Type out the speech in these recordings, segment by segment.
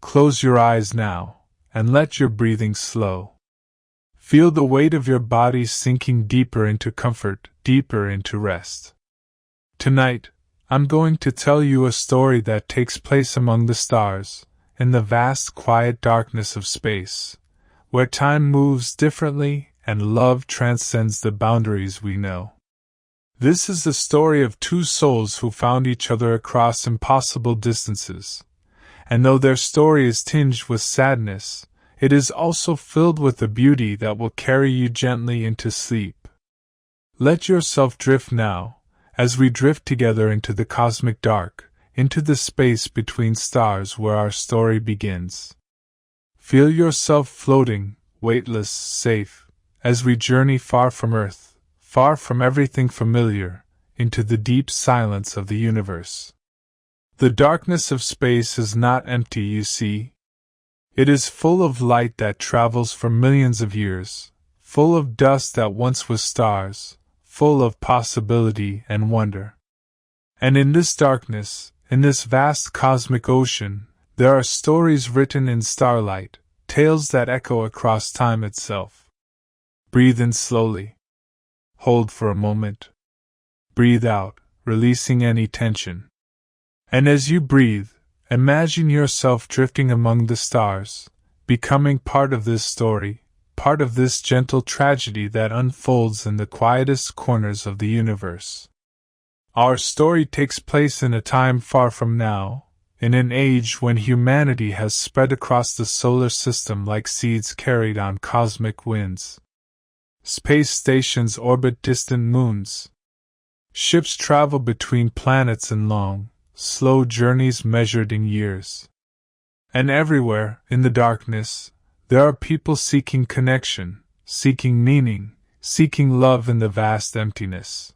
Close your eyes now, and let your breathing slow. Feel the weight of your body sinking deeper into comfort, deeper into rest. Tonight, I'm going to tell you a story that takes place among the stars, in the vast quiet darkness of space, where time moves differently and love transcends the boundaries we know. This is the story of two souls who found each other across impossible distances. And though their story is tinged with sadness, it is also filled with a beauty that will carry you gently into sleep. Let yourself drift now, as we drift together into the cosmic dark, into the space between stars where our story begins. Feel yourself floating, weightless, safe, as we journey far from Earth, far from everything familiar, into the deep silence of the universe. The darkness of space is not empty, you see. It is full of light that travels for millions of years, full of dust that once was stars, full of possibility and wonder. And in this darkness, in this vast cosmic ocean, there are stories written in starlight, tales that echo across time itself. Breathe in slowly. Hold for a moment. Breathe out, releasing any tension. And as you breathe, imagine yourself drifting among the stars, becoming part of this story, part of this gentle tragedy that unfolds in the quietest corners of the universe. Our story takes place in a time far from now, in an age when humanity has spread across the solar system like seeds carried on cosmic winds. Space stations orbit distant moons. Ships travel between planets in long, slow journeys measured in years. And everywhere, in the darkness, there are people seeking connection, seeking meaning, seeking love in the vast emptiness.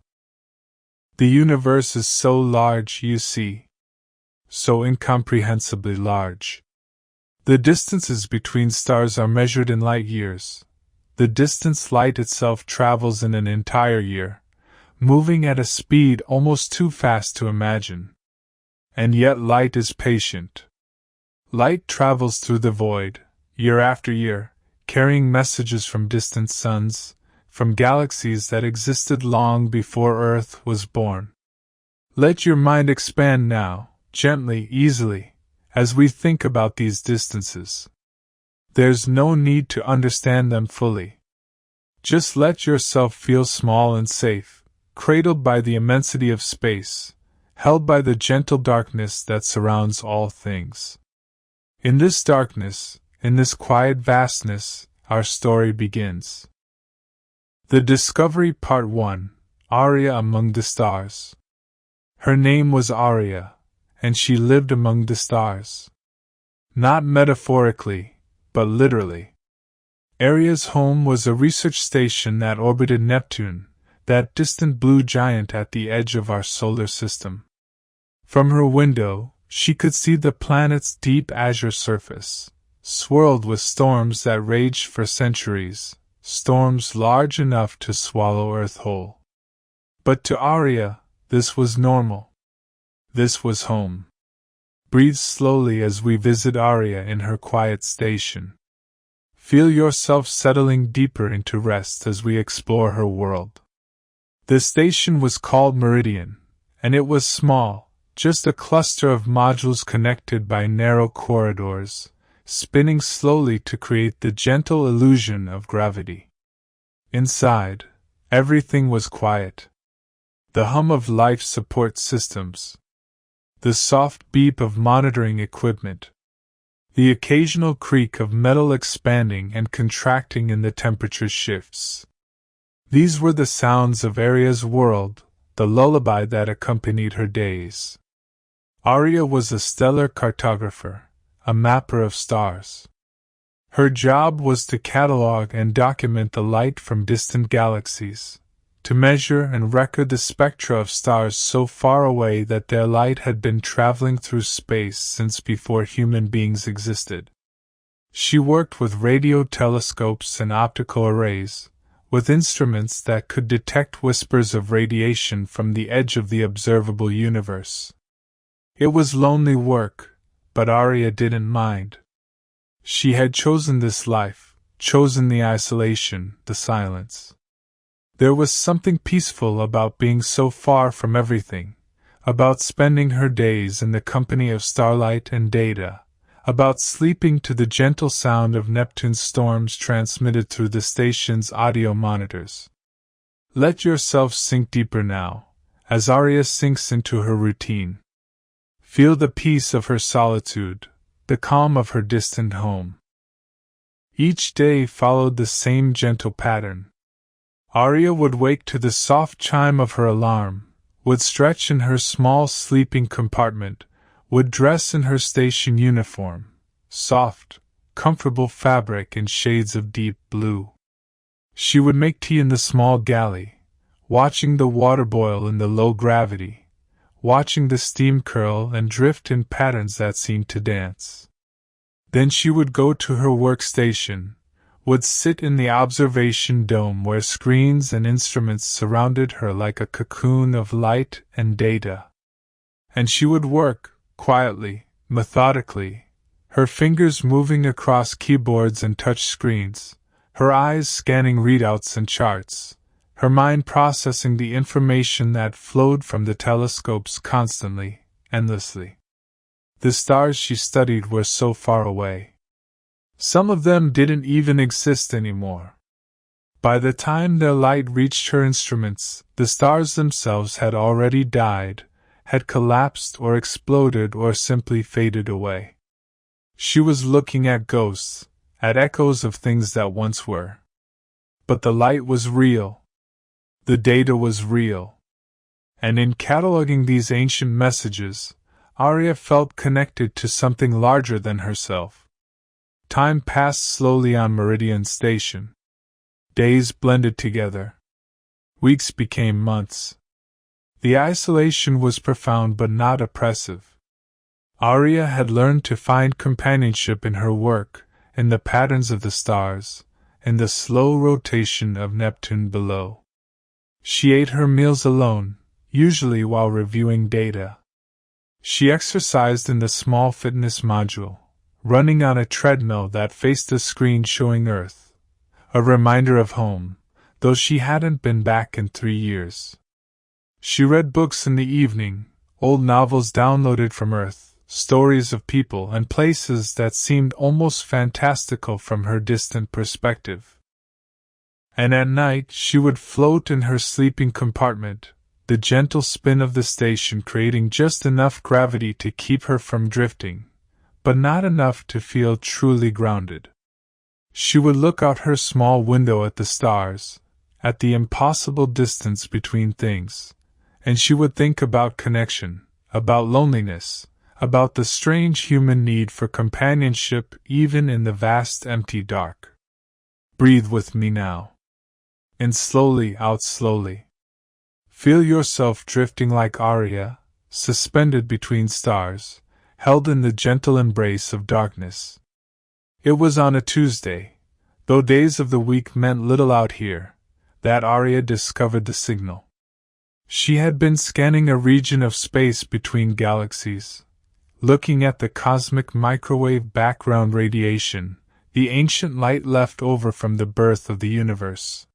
The universe is so large, you see. So incomprehensibly large. The distances between stars are measured in light years. The distance light itself travels in an entire year, moving at a speed almost too fast to imagine. And yet light is patient. Light travels through the void, year after year, carrying messages from distant suns, from galaxies that existed long before Earth was born. Let your mind expand now, gently, easily, as we think about these distances. There's no need to understand them fully. Just let yourself feel small and safe, cradled by the immensity of space, held by the gentle darkness that surrounds all things. In this darkness, in this quiet vastness, our story begins. The Discovery Part 1, Aria among the stars. Her name was Aria, and she lived among the stars. Not metaphorically, but literally. Aria's home was a research station that orbited Neptune, that distant blue giant at the edge of our solar system. From her window, she could see the planet's deep azure surface, swirled with storms that raged for centuries, storms large enough to swallow Earth whole. But to Aria, this was normal. This was home. Breathe slowly as we visit Aria in her quiet station. Feel yourself settling deeper into rest as we explore her world. The station was called Meridian, and it was small, just a cluster of modules connected by narrow corridors, spinning slowly to create the gentle illusion of gravity. Inside, everything was quiet. The hum of life support systems, the soft beep of monitoring equipment, the occasional creak of metal expanding and contracting in the temperature shifts. These were the sounds of Aria's world, the lullaby that accompanied her days. Aria was a stellar cartographer, a mapper of stars. Her job was to catalog and document the light from distant galaxies, to measure and record the spectra of stars so far away that their light had been traveling through space since before human beings existed. She worked with radio telescopes and optical arrays, with instruments that could detect whispers of radiation from the edge of the observable universe. It was lonely work, but Aria didn't mind. She had chosen this life, chosen the isolation, the silence. There was something peaceful about being so far from everything, about spending her days in the company of starlight and data, about sleeping to the gentle sound of Neptune's storms transmitted through the station's audio monitors. Let yourself sink deeper now, as Aria sinks into her routine. Feel the peace of her solitude, the calm of her distant home. Each day followed the same gentle pattern. Aria would wake to the soft chime of her alarm, would stretch in her small sleeping compartment, would dress in her station uniform, soft, comfortable fabric in shades of deep blue. She would make tea in the small galley, watching the water boil in the low gravity, watching the steam curl and drift in patterns that seemed to dance. Then she would go to her workstation, would sit in the observation dome where screens and instruments surrounded her like a cocoon of light and data. And she would work, quietly, methodically, her fingers moving across keyboards and touch screens, her eyes scanning readouts and charts, her mind processing the information that flowed from the telescopes constantly, endlessly. The stars she studied were so far away. Some of them didn't even exist anymore. By the time their light reached her instruments, the stars themselves had already died, had collapsed or exploded or simply faded away. She was looking at ghosts, at echoes of things that once were. But the light was real. The data was real. And in cataloging these ancient messages, Aria felt connected to something larger than herself. Time passed slowly on Meridian Station. Days blended together. Weeks became months. The isolation was profound but not oppressive. Aria had learned to find companionship in her work, in the patterns of the stars, in the slow rotation of Neptune below. She ate her meals alone, usually while reviewing data. She exercised in the small fitness module, running on a treadmill that faced a screen showing Earth, a reminder of home, though she hadn't been back in 3 years. She read books in the evening, old novels downloaded from Earth, stories of people and places that seemed almost fantastical from her distant perspective. And at night she would float in her sleeping compartment, the gentle spin of the station creating just enough gravity to keep her from drifting, but not enough to feel truly grounded. She would look out her small window at the stars, at the impossible distance between things, and she would think about connection, about loneliness, about the strange human need for companionship even in the vast empty dark. Breathe with me now. In slowly out slowly. Feel yourself drifting like Aria, suspended between stars, held in the gentle embrace of darkness. It was on a Tuesday, though days of the week meant little out here, that Aria discovered the signal. She had been scanning a region of space between galaxies, looking at the cosmic microwave background radiation, the ancient light left over from the birth of the universe.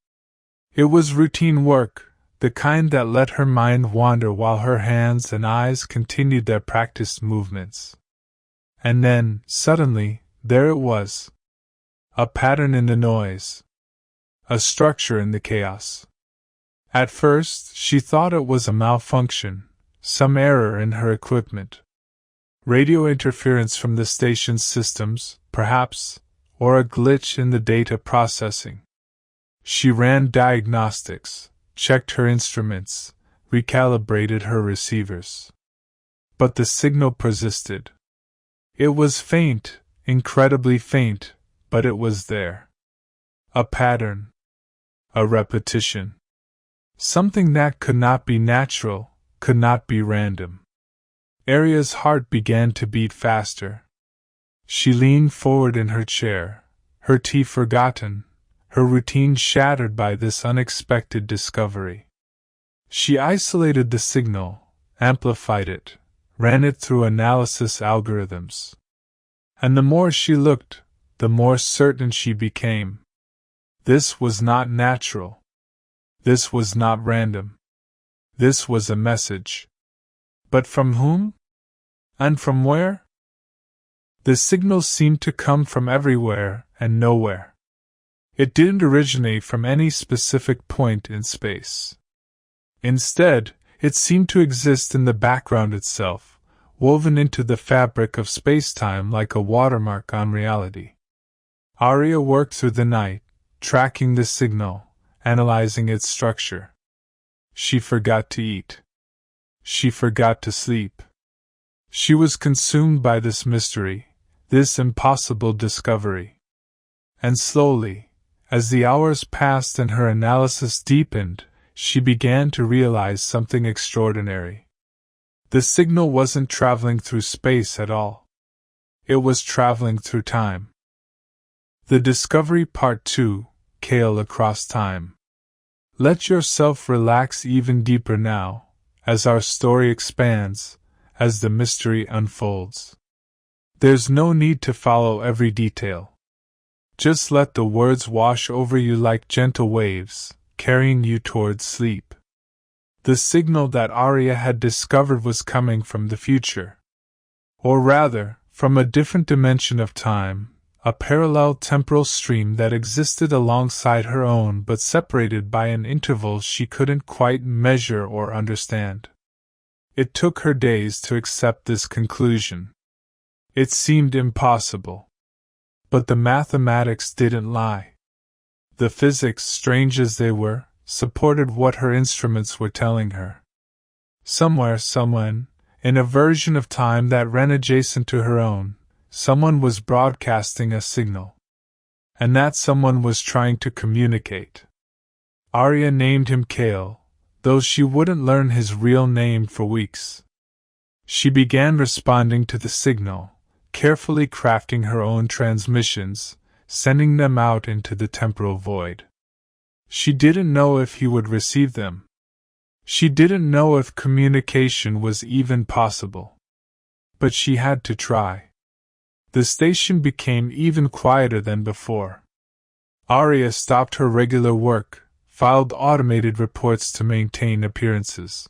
It was routine work, the kind that let her mind wander while her hands and eyes continued their practiced movements. And then, suddenly, there it was. A pattern in the noise. A structure in the chaos. At first, she thought it was a malfunction, some error in her equipment. Radio interference from the station's systems, perhaps, or a glitch in the data processing. She ran diagnostics, checked her instruments, recalibrated her receivers. But the signal persisted. It was faint, incredibly faint, but it was there. A pattern. A repetition. Something that could not be natural, could not be random. Aria's heart began to beat faster. She leaned forward in her chair, her tea forgotten, her routine shattered by this unexpected discovery. She isolated the signal, amplified it, ran it through analysis algorithms. And the more she looked, the more certain she became. This was not natural. This was not random. This was a message. But from whom? And from where? The signal seemed to come from everywhere and nowhere. It didn't originate from any specific point in space. Instead, it seemed to exist in the background itself, woven into the fabric of space-time like a watermark on reality. Aria worked through the night, tracking the signal, analyzing its structure. She forgot to eat. She forgot to sleep. She was consumed by this mystery, this impossible discovery. And slowly, as the hours passed and her analysis deepened, she began to realize something extraordinary. The signal wasn't traveling through space at all. It was traveling through time. The Discovery Part 2, Kael Across Time. Let yourself relax even deeper now, as our story expands, as the mystery unfolds. There's no need to follow every detail. Just let the words wash over you like gentle waves, carrying you towards sleep. The signal that Aria had discovered was coming from the future. Or rather, from a different dimension of time, a parallel temporal stream that existed alongside her own but separated by an interval she couldn't quite measure or understand. It took her days to accept this conclusion. It seemed impossible. But the mathematics didn't lie. The physics, strange as they were, supported what her instruments were telling her. Somewhere, someone, in a version of time that ran adjacent to her own, someone was broadcasting a signal. And that someone was trying to communicate. Aria named him Kael, though she wouldn't learn his real name for weeks. She began responding to the signal, carefully crafting her own transmissions, sending them out into the temporal void. She didn't know if he would receive them. She didn't know if communication was even possible. But she had to try. The station became even quieter than before. Aria stopped her regular work, filed automated reports to maintain appearances,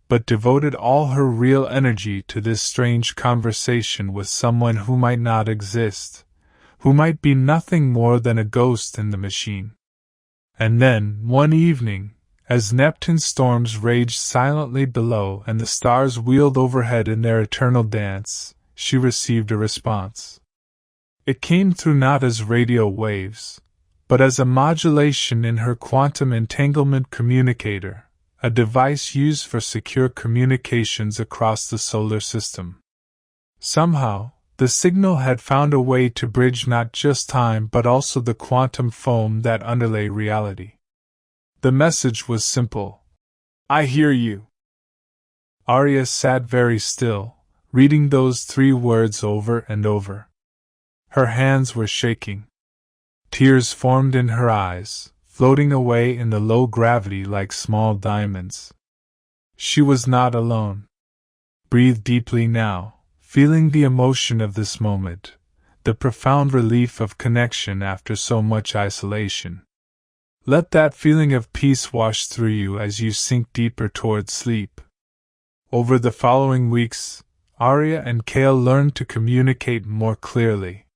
but devoted all her real energy to this strange conversation with someone who might not exist, who might be nothing more than a ghost in the machine. And then, one evening, as Neptune's storms raged silently below and the stars wheeled overhead in their eternal dance, she received a response. It came through not as radio waves, but as a modulation in her quantum entanglement communicator, a device used for secure communications across the solar system. Somehow, the signal had found a way to bridge not just time but also the quantum foam that underlay reality. The message was simple. I hear you. Aria sat very still, reading those 3 words over and over. Her hands were shaking. Tears formed in her eyes, floating away in the low gravity like small diamonds. She was not alone. Breathe deeply now, feeling the emotion of this moment, the profound relief of connection after so much isolation. Let that feeling of peace wash through you as you sink deeper towards sleep. Over the following weeks, Aria and Kael learned to communicate more clearly.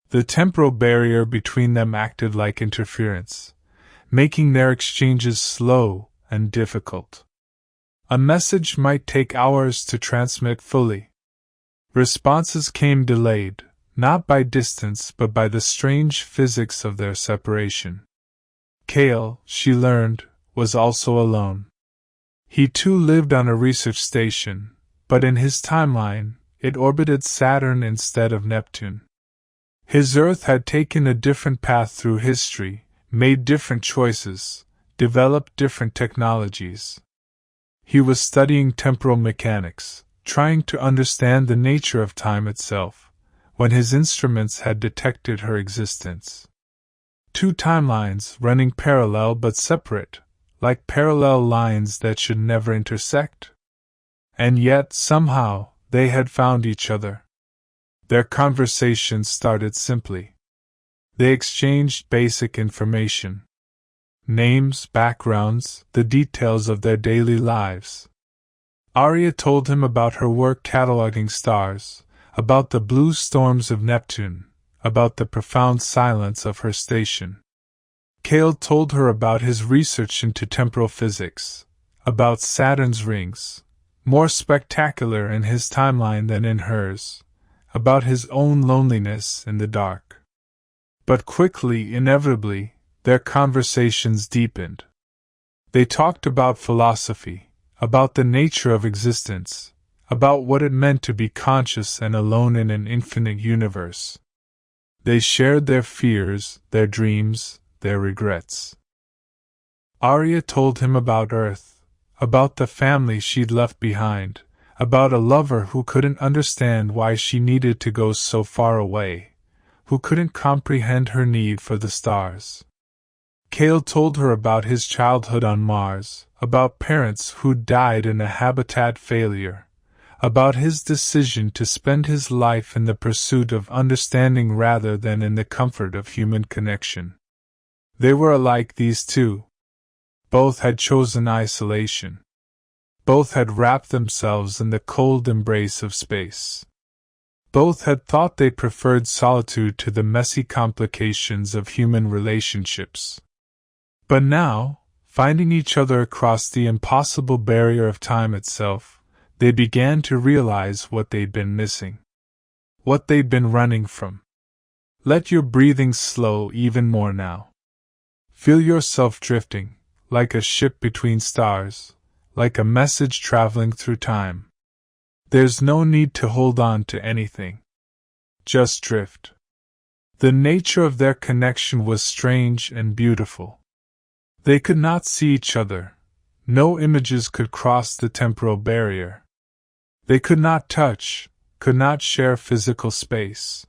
The temporal barrier between them acted like interference, making their exchanges slow and difficult. A message might take hours to transmit fully. Responses came delayed, not by distance but by the strange physics of their separation. Kael, she learned, was also alone. He too lived on a research station, but in his timeline, it orbited Saturn instead of Neptune. His Earth had taken a different path through history, made different choices, developed different technologies. He was studying temporal mechanics, trying to understand the nature of time itself, when his instruments had detected her existence. 2 timelines running parallel but separate, like parallel lines that should never intersect. And yet, somehow, they had found each other. Their conversation started simply. They exchanged basic information. Names, backgrounds, the details of their daily lives. Aria told him about her work cataloging stars, about the blue storms of Neptune, about the profound silence of her station. Kael told her about his research into temporal physics, about Saturn's rings, more spectacular in his timeline than in hers, about his own loneliness in the dark. But quickly, inevitably, their conversations deepened. They talked about philosophy, about the nature of existence, about what it meant to be conscious and alone in an infinite universe. They shared their fears, their dreams, their regrets. Aria told him about Earth, about the family she'd left behind, about a lover who couldn't understand why she needed to go so far away, who couldn't comprehend her need for the stars. Kael told her about his childhood on Mars, about parents who'd died in a habitat failure, about his decision to spend his life in the pursuit of understanding rather than in the comfort of human connection. They were alike, these two. Both had chosen isolation. Both had wrapped themselves in the cold embrace of space. Both had thought they preferred solitude to the messy complications of human relationships. But now, finding each other across the impossible barrier of time itself, they began to realize what they'd been missing. What they'd been running from. Let your breathing slow even more now. Feel yourself drifting, like a ship between stars, like a message traveling through time. There's no need to hold on to anything. Just drift. The nature of their connection was strange and beautiful. They could not see each other. No images could cross the temporal barrier. They could not touch, could not share physical space.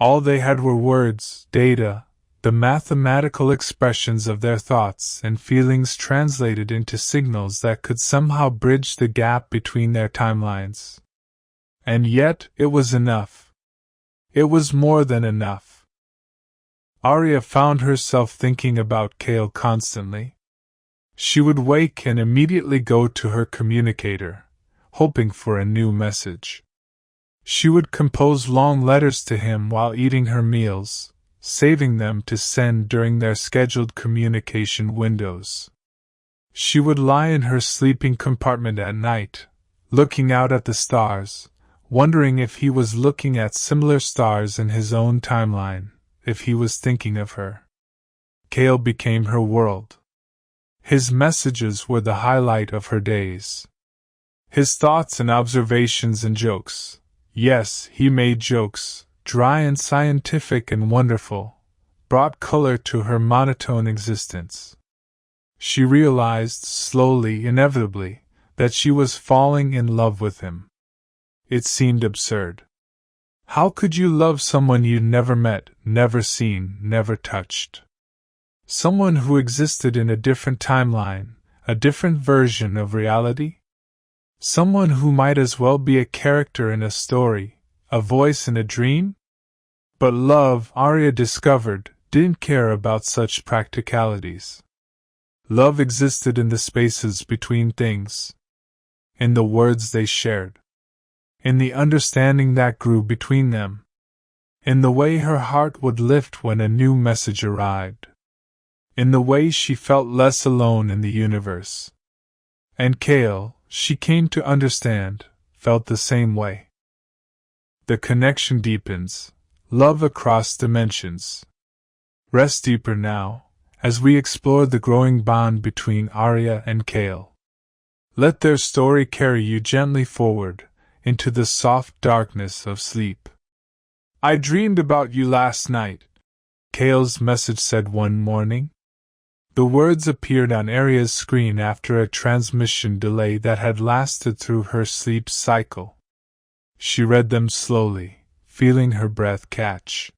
All they had were words, data, the mathematical expressions of their thoughts and feelings translated into signals that could somehow bridge the gap between their timelines. And yet, it was enough. It was more than enough. Aria found herself thinking about Kael constantly. She would wake and immediately go to her communicator, hoping for a new message. She would compose long letters to him while eating her meals, saving them to send during their scheduled communication windows. She would lie in her sleeping compartment at night, looking out at the stars, wondering if he was looking at similar stars in his own timeline, if he was thinking of her. Kael became her world. His messages were the highlight of her days. His thoughts and observations and jokes. Yes, he made jokes, dry and scientific and wonderful, brought color to her monotone existence. She realized, slowly, inevitably, that she was falling in love with him. It seemed absurd. How could you love someone you'd never met, never seen, never touched? Someone who existed in a different timeline, a different version of reality? Someone who might as well be a character in a story, a voice in a dream? But love, Aria discovered, didn't care about such practicalities. Love existed in the spaces between things, in the words they shared, in the understanding that grew between them, in the way her heart would lift when a new message arrived, in the way she felt less alone in the universe. And Kael, she came to understand, felt the same way. The connection deepens, love across dimensions. Rest deeper now, as we explore the growing bond between Aria and Kael. Let their story carry you gently forward, into the soft darkness of sleep. I dreamed about you last night, Kael's message said one morning. The words appeared on Aria's screen after a transmission delay that had lasted through her sleep cycle. She read them slowly, feeling her breath catch.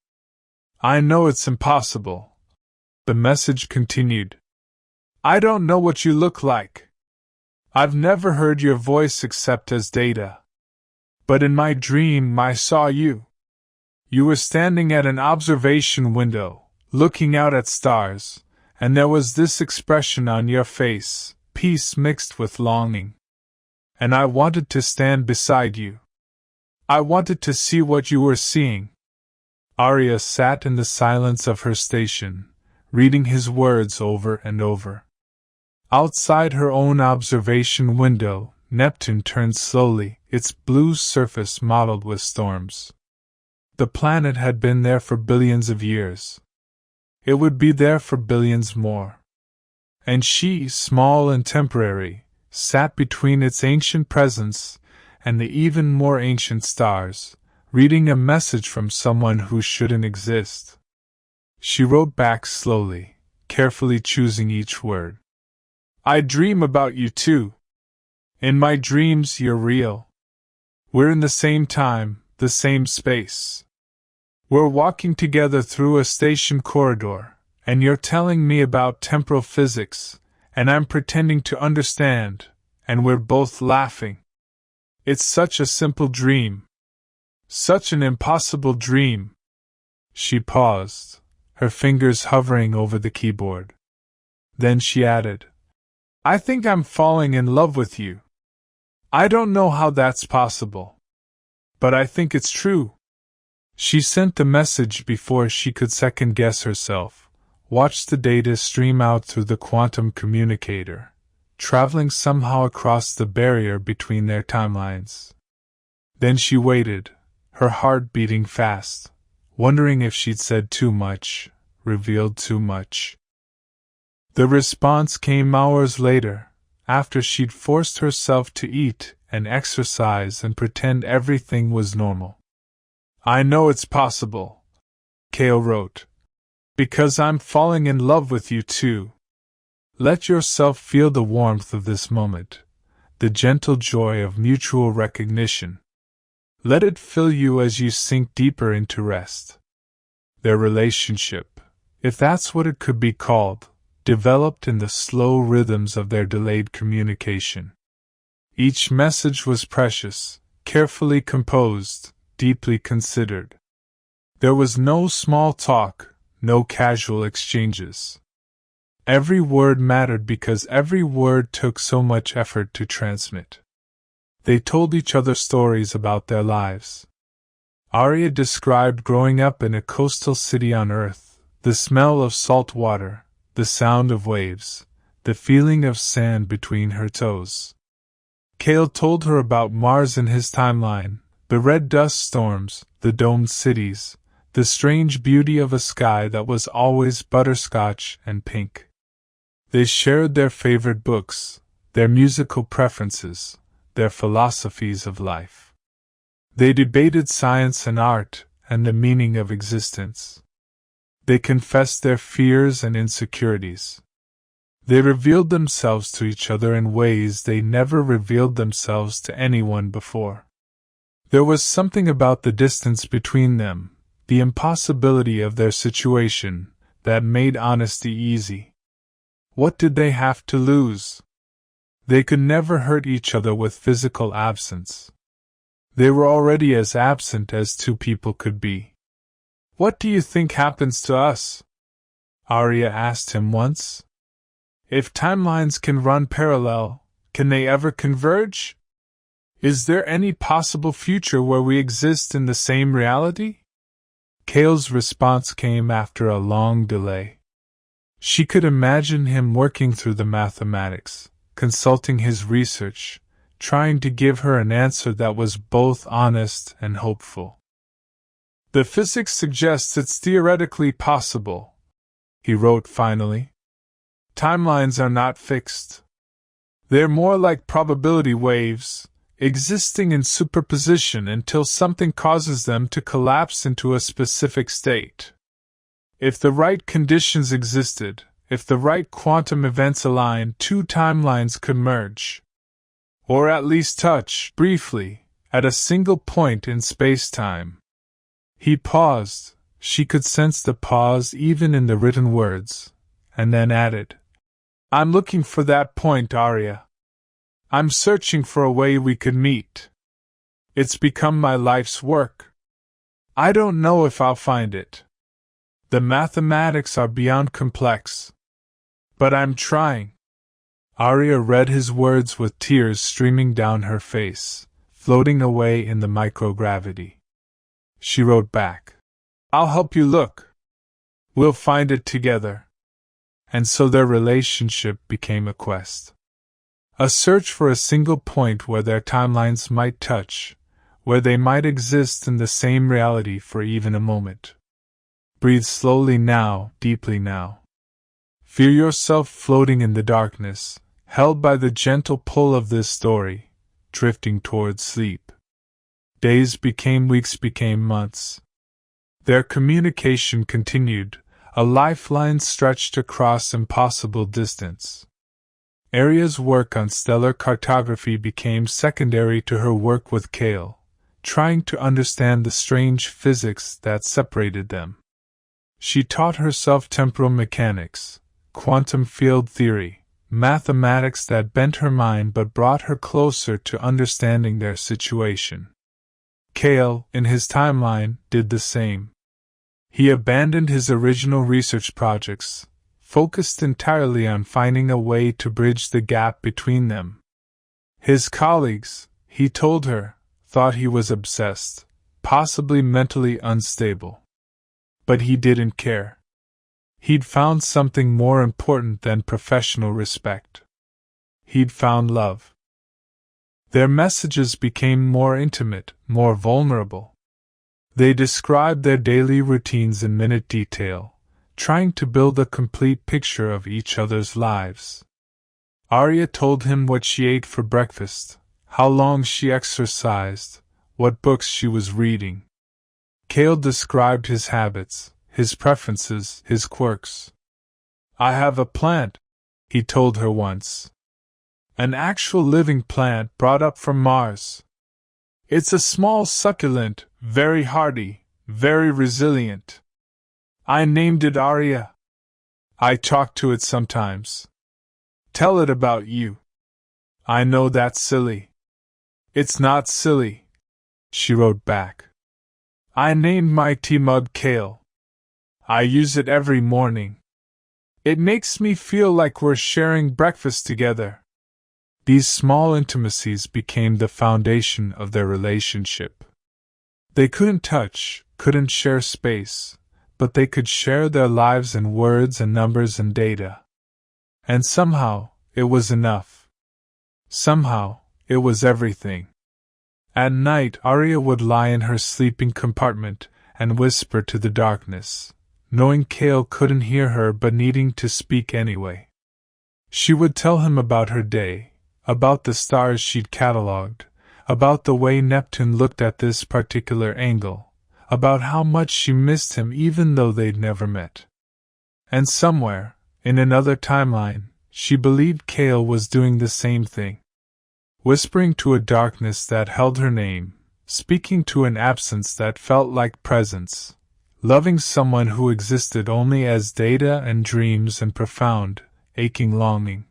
I know it's impossible. The message continued. I don't know what you look like. I've never heard your voice except as data. But in my dream I saw you. You were standing at an observation window, looking out at stars, and there was this expression on your face, peace mixed with longing. And I wanted to stand beside you. I wanted to see what you were seeing. Aria sat in the silence of her station, reading his words over and over. Outside her own observation window, Neptune turned slowly, its blue surface mottled with storms. The planet had been there for billions of years. It would be there for billions more. And she, small and temporary, sat between its ancient presence and the even more ancient stars, reading a message from someone who shouldn't exist. She wrote back slowly, carefully choosing each word. I dream about you too. In my dreams you're real. We're in the same time, the same space. We're walking together through a station corridor, and you're telling me about temporal physics, and I'm pretending to understand, and we're both laughing. It's such a simple dream. Such an impossible dream. She paused, her fingers hovering over the keyboard. Then she added, I think I'm falling in love with you. I don't know how that's possible. But I think it's true. She sent the message before she could second-guess herself, watched the data stream out through the quantum communicator, traveling somehow across the barrier between their timelines. Then she waited, her heart beating fast, wondering if she'd said too much, revealed too much. The response came hours later, after she'd forced herself to eat and exercise and pretend everything was normal. I know it's possible, Kael wrote, because I'm falling in love with you too. Let yourself feel the warmth of this moment, the gentle joy of mutual recognition. Let it fill you as you sink deeper into rest. Their relationship, if that's what it could be called, developed in the slow rhythms of their delayed communication. Each message was precious, carefully composed, deeply considered. There was no small talk, no casual exchanges. Every word mattered because every word took so much effort to transmit. They told each other stories about their lives. Aria described growing up in a coastal city on Earth, the smell of salt water, the sound of waves, the feeling of sand between her toes. Kael told her about Mars and his timeline, the red dust storms, the domed cities, the strange beauty of a sky that was always butterscotch and pink. They shared their favorite books, their musical preferences, their philosophies of life. They debated science and art and the meaning of existence. They confessed their fears and insecurities. They revealed themselves to each other in ways they never revealed themselves to anyone before. There was something about the distance between them, the impossibility of their situation, that made honesty easy. What did they have to lose? They could never hurt each other with physical absence. They were already as absent as two people could be. What do you think happens to us? Aria asked him once. If timelines can run parallel, can they ever converge? Is there any possible future where we exist in the same reality? Kael's response came after a long delay. She could imagine him working through the mathematics, consulting his research, trying to give her an answer that was both honest and hopeful. The physics suggests it's theoretically possible, he wrote finally. Timelines are not fixed. They're more like probability waves, existing in superposition until something causes them to collapse into a specific state. If the right conditions existed, if the right quantum events aligned, two timelines could merge. Or at least touch, briefly, at a single point in space-time. He paused. She could sense the pause even in the written words, and then added, I'm looking for that point, Aria. I'm searching for a way we could meet. It's become my life's work. I don't know if I'll find it. The mathematics are beyond complex. But I'm trying. Aria read his words with tears streaming down her face, floating away in the microgravity. She wrote back, "I'll help you look. We'll find it together." And so their relationship became a quest. A search for a single point where their timelines might touch, where they might exist in the same reality for even a moment. Breathe slowly now, deeply now. Feel yourself floating in the darkness, held by the gentle pull of this story, drifting towards sleep. Days became weeks, became months. Their communication continued, a lifeline stretched across impossible distance. Aria's work on stellar cartography became secondary to her work with Kael, trying to understand the strange physics that separated them. She taught herself temporal mechanics, quantum field theory, mathematics that bent her mind but brought her closer to understanding their situation. Kael, in his timeline, did the same. He abandoned his original research projects, focused entirely on finding a way to bridge the gap between them. His colleagues, he told her, thought he was obsessed, possibly mentally unstable. But he didn't care. He'd found something more important than professional respect. He'd found love. Their messages became more intimate, more vulnerable. They described their daily routines in minute detail, trying to build a complete picture of each other's lives. Aria told him what she ate for breakfast, how long she exercised, what books she was reading. Kael described his habits, his preferences, his quirks. "I have a plant," he told her once. "An actual living plant brought up from Mars. It's a small succulent, very hardy, very resilient. I named it Aria. I talk to it sometimes. Tell it about you." "I know that's silly." "It's not silly," she wrote back. "I named my tea mug Kael. I use it every morning. It makes me feel like we're sharing breakfast together." These small intimacies became the foundation of their relationship. They couldn't touch, couldn't share space, but they could share their lives in words and numbers and data. And somehow, it was enough. Somehow, it was everything. At night, Aria would lie in her sleeping compartment and whisper to the darkness, knowing Kael couldn't hear her but needing to speak anyway. She would tell him about her day, about the stars she'd catalogued, about the way Neptune looked at this particular angle, about how much she missed him even though they'd never met. And somewhere, in another timeline, she believed Kael was doing the same thing. Whispering to a darkness that held her name, speaking to an absence that felt like presence, loving someone who existed only as data and dreams and profound, aching longing.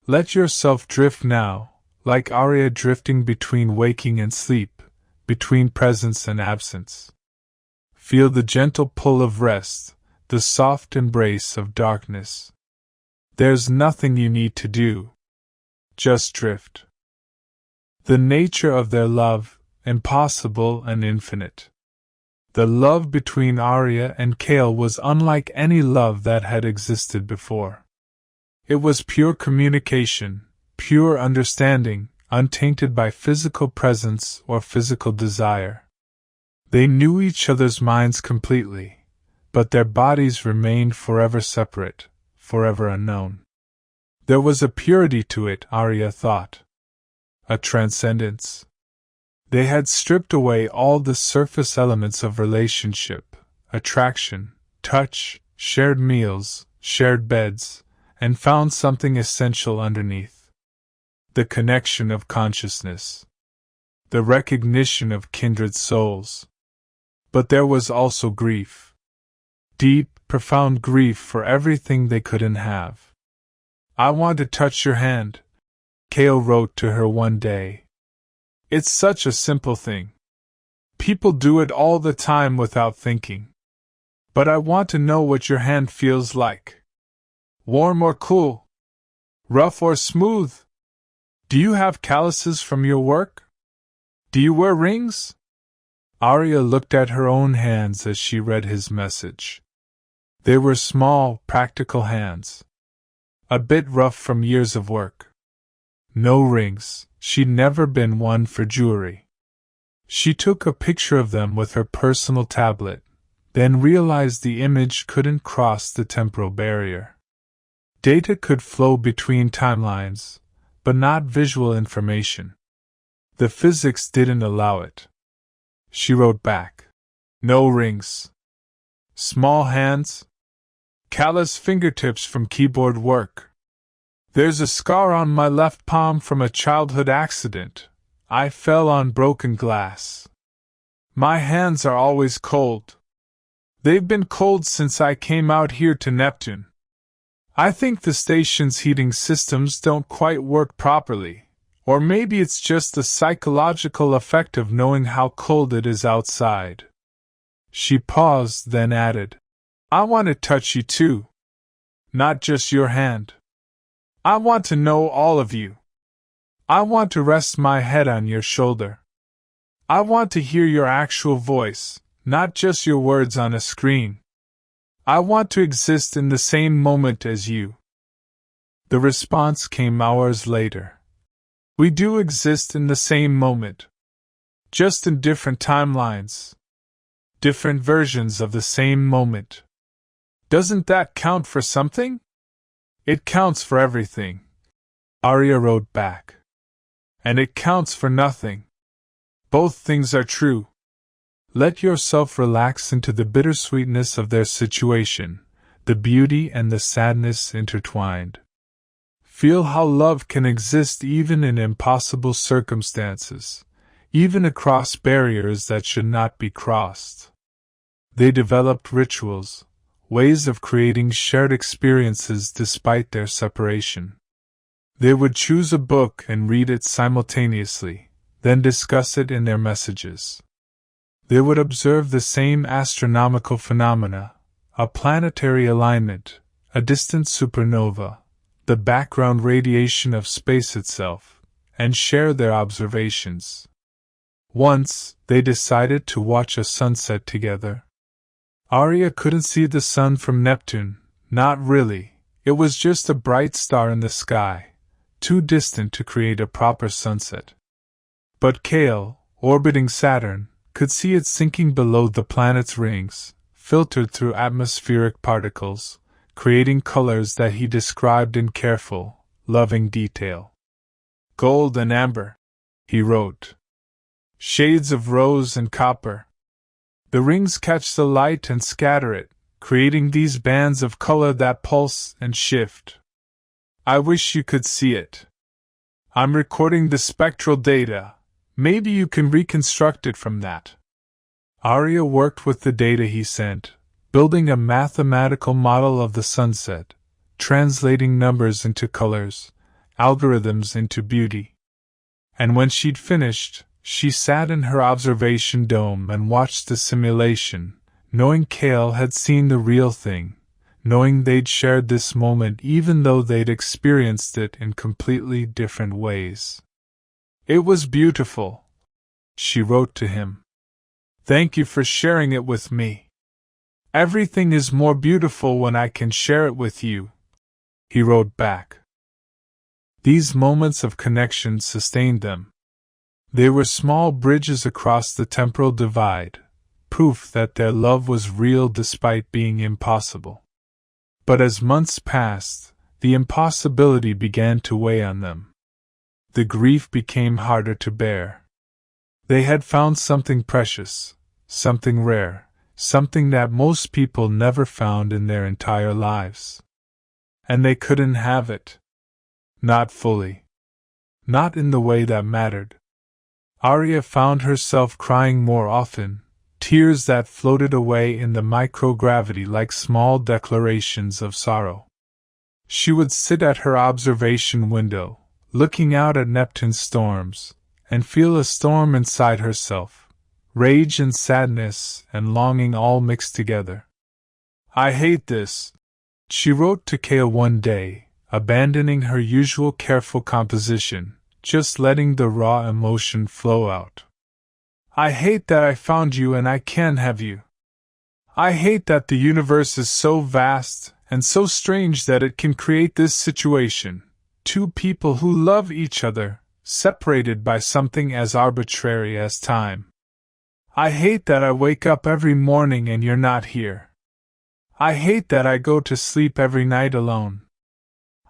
Let yourself drift now, like Aria drifting between waking and sleep, between presence and absence. Feel the gentle pull of rest, the soft embrace of darkness. There's nothing you need to do. Just drift. The nature of their love, impossible and infinite. The love between Aria and Kael was unlike any love that had existed before. It was pure communication, pure understanding, untainted by physical presence or physical desire. They knew each other's minds completely, but their bodies remained forever separate, forever unknown. There was a purity to it, Aria thought. A transcendence. They had stripped away all the surface elements of relationship, attraction, touch, shared meals, shared beds, and found something essential underneath. The connection of consciousness. The recognition of kindred souls. But there was also grief. Deep, profound grief for everything they couldn't have. "I want to touch your hand," Kael wrote to her one day. It's such a simple thing. People do it all the time without thinking. But I want to know what your hand feels like. Warm or cool? Rough or smooth? Do you have calluses from your work? Do you wear rings? Aria looked at her own hands as she read his message. They were small, practical hands. A bit rough from years of work. No rings, she'd never been one for jewelry. She took a picture of them with her personal tablet, then realized the image couldn't cross the temporal barrier. Data could flow between timelines, but not visual information. The physics didn't allow it. She wrote back. No rings. Small hands. Callous fingertips from keyboard work. There's a scar on my left palm from a childhood accident. I fell on broken glass. My hands are always cold. They've been cold since I came out here to Neptune. I think the station's heating systems don't quite work properly, or maybe it's just the psychological effect of knowing how cold it is outside. She paused, then added, I want to touch you too. Not just your hand. I want to know all of you. I want to rest my head on your shoulder. I want to hear your actual voice, not just your words on a screen. I want to exist in the same moment as you. The response came hours later. We do exist in the same moment. Just in different timelines. Different versions of the same moment. Doesn't that count for something? It counts for everything. Aria wrote back. And it counts for nothing. Both things are true. Let yourself relax into the bittersweetness of their situation, the beauty and the sadness intertwined. Feel how love can exist even in impossible circumstances, even across barriers that should not be crossed. They developed rituals, ways of creating shared experiences despite their separation. They would choose a book and read it simultaneously, then discuss it in their messages. They would observe the same astronomical phenomena, a planetary alignment, a distant supernova, the background radiation of space itself, and share their observations. Once, they decided to watch a sunset together. Aria couldn't see the sun from Neptune, not really, it was just a bright star in the sky, too distant to create a proper sunset. But Kael, orbiting Saturn, could see it sinking below the planet's rings, filtered through atmospheric particles, creating colors that he described in careful, loving detail. Gold and amber, he wrote. Shades of rose and copper. The rings catch the light and scatter it, creating these bands of color that pulse and shift. I wish you could see it. I'm recording the spectral data. Maybe you can reconstruct it from that. Aria worked with the data he sent, building a mathematical model of the sunset, translating numbers into colors, algorithms into beauty. And when she'd finished, she sat in her observation dome and watched the simulation, knowing Kael had seen the real thing, knowing they'd shared this moment even though they'd experienced it in completely different ways. It was beautiful, she wrote to him. Thank you for sharing it with me. Everything is more beautiful when I can share it with you, he wrote back. These moments of connection sustained them. They were small bridges across the temporal divide, proof that their love was real despite being impossible. But as months passed, the impossibility began to weigh on them. The grief became harder to bear. They had found something precious, something rare, something that most people never found in their entire lives. And they couldn't have it. Not fully. Not in the way that mattered. Aria found herself crying more often, tears that floated away in the microgravity like small declarations of sorrow. She would sit at her observation window, looking out at Neptune's storms, and feel a storm inside herself, rage and sadness and longing all mixed together. "I hate this," she wrote to Kael one day, abandoning her usual careful composition, just letting the raw emotion flow out. "I hate that I found you and I can't have you. I hate that the universe is so vast and so strange that it can create this situation, two people who love each other, separated by something as arbitrary as time. I hate that I wake up every morning and you're not here. I hate that I go to sleep every night alone.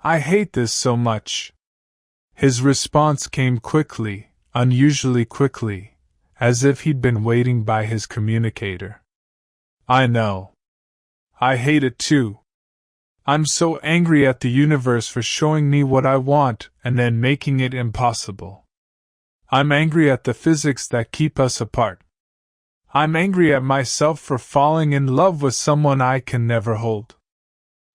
I hate this so much." His response came quickly, unusually quickly, as if he'd been waiting by his communicator. "I know. I hate it too. I'm so angry at the universe for showing me what I want and then making it impossible. I'm angry at the physics that keep us apart. I'm angry at myself for falling in love with someone I can never hold.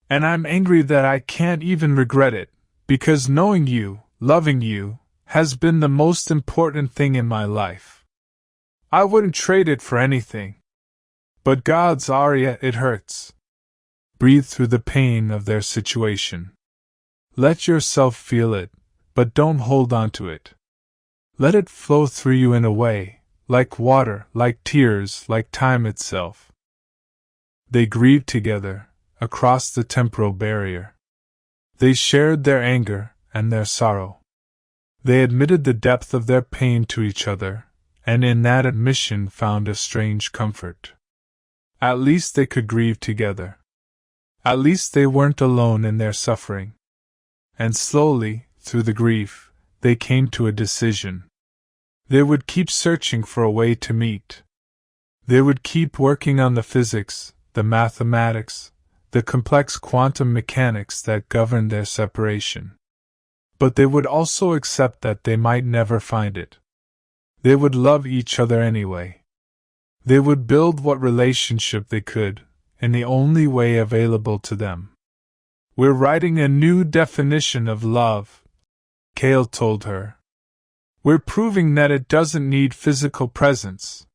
And I'm angry that I can't even regret it, because knowing you, loving you, has been the most important thing in my life. I wouldn't trade it for anything. But God's Aria, it hurts." Breathe through the pain of their situation. Let yourself feel it, but don't hold on to it. Let it flow through you in a way, like water, like tears, like time itself. They grieved together, across the temporal barrier. They shared their anger and their sorrow. They admitted the depth of their pain to each other, and in that admission found a strange comfort. At least they could grieve together. At least they weren't alone in their suffering. And slowly, through the grief, they came to a decision. They would keep searching for a way to meet. They would keep working on the physics, the mathematics, the complex quantum mechanics that governed their separation. But they would also accept that they might never find it. They would love each other anyway. They would build what relationship they could, in the only way available to them. "We're writing a new definition of love," Kael told her. "We're proving that it doesn't need physical presence.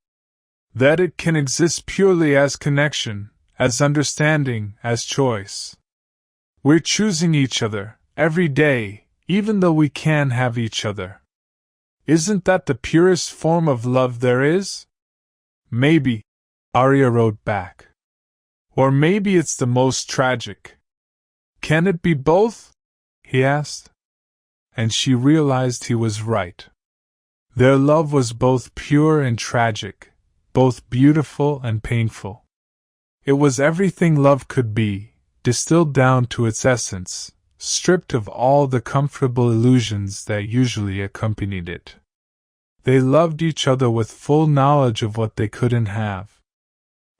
That it can exist purely as connection, as understanding, as choice. We're choosing each other, every day, even though we can have each other. Isn't that the purest form of love there is?" "Maybe," Aria wrote back. "Or maybe it's the most tragic." "Can it be both?" he asked. And she realized he was right. Their love was both pure and tragic, both beautiful and painful. It was everything love could be, distilled down to its essence, stripped of all the comfortable illusions that usually accompanied it. They loved each other with full knowledge of what they couldn't have.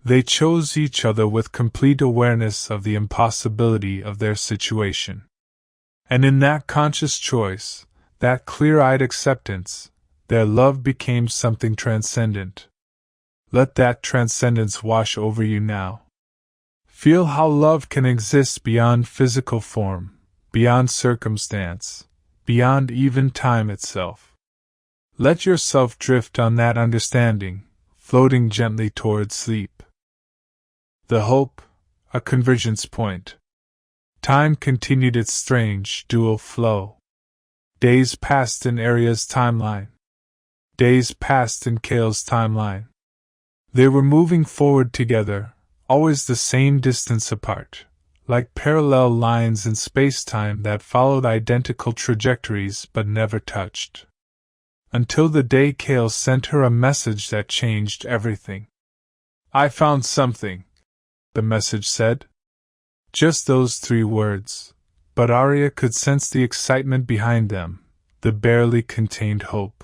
They chose each other with complete awareness of the impossibility of their situation. And in that conscious choice, that clear-eyed acceptance, their love became something transcendent. Let that transcendence wash over you now. Feel how love can exist beyond physical form, beyond circumstance, beyond even time itself. Let yourself drift on that understanding, floating gently towards sleep. The hope, a convergence point. Time continued its strange, dual flow. Days passed in Aria's timeline. Days passed in Kael's timeline. They were moving forward together, always the same distance apart, like parallel lines in space-time that followed identical trajectories but never touched. Until the day Kael sent her a message that changed everything. "I found something," the message said. Just those 3 words, but Aria could sense the excitement behind them, the barely contained hope.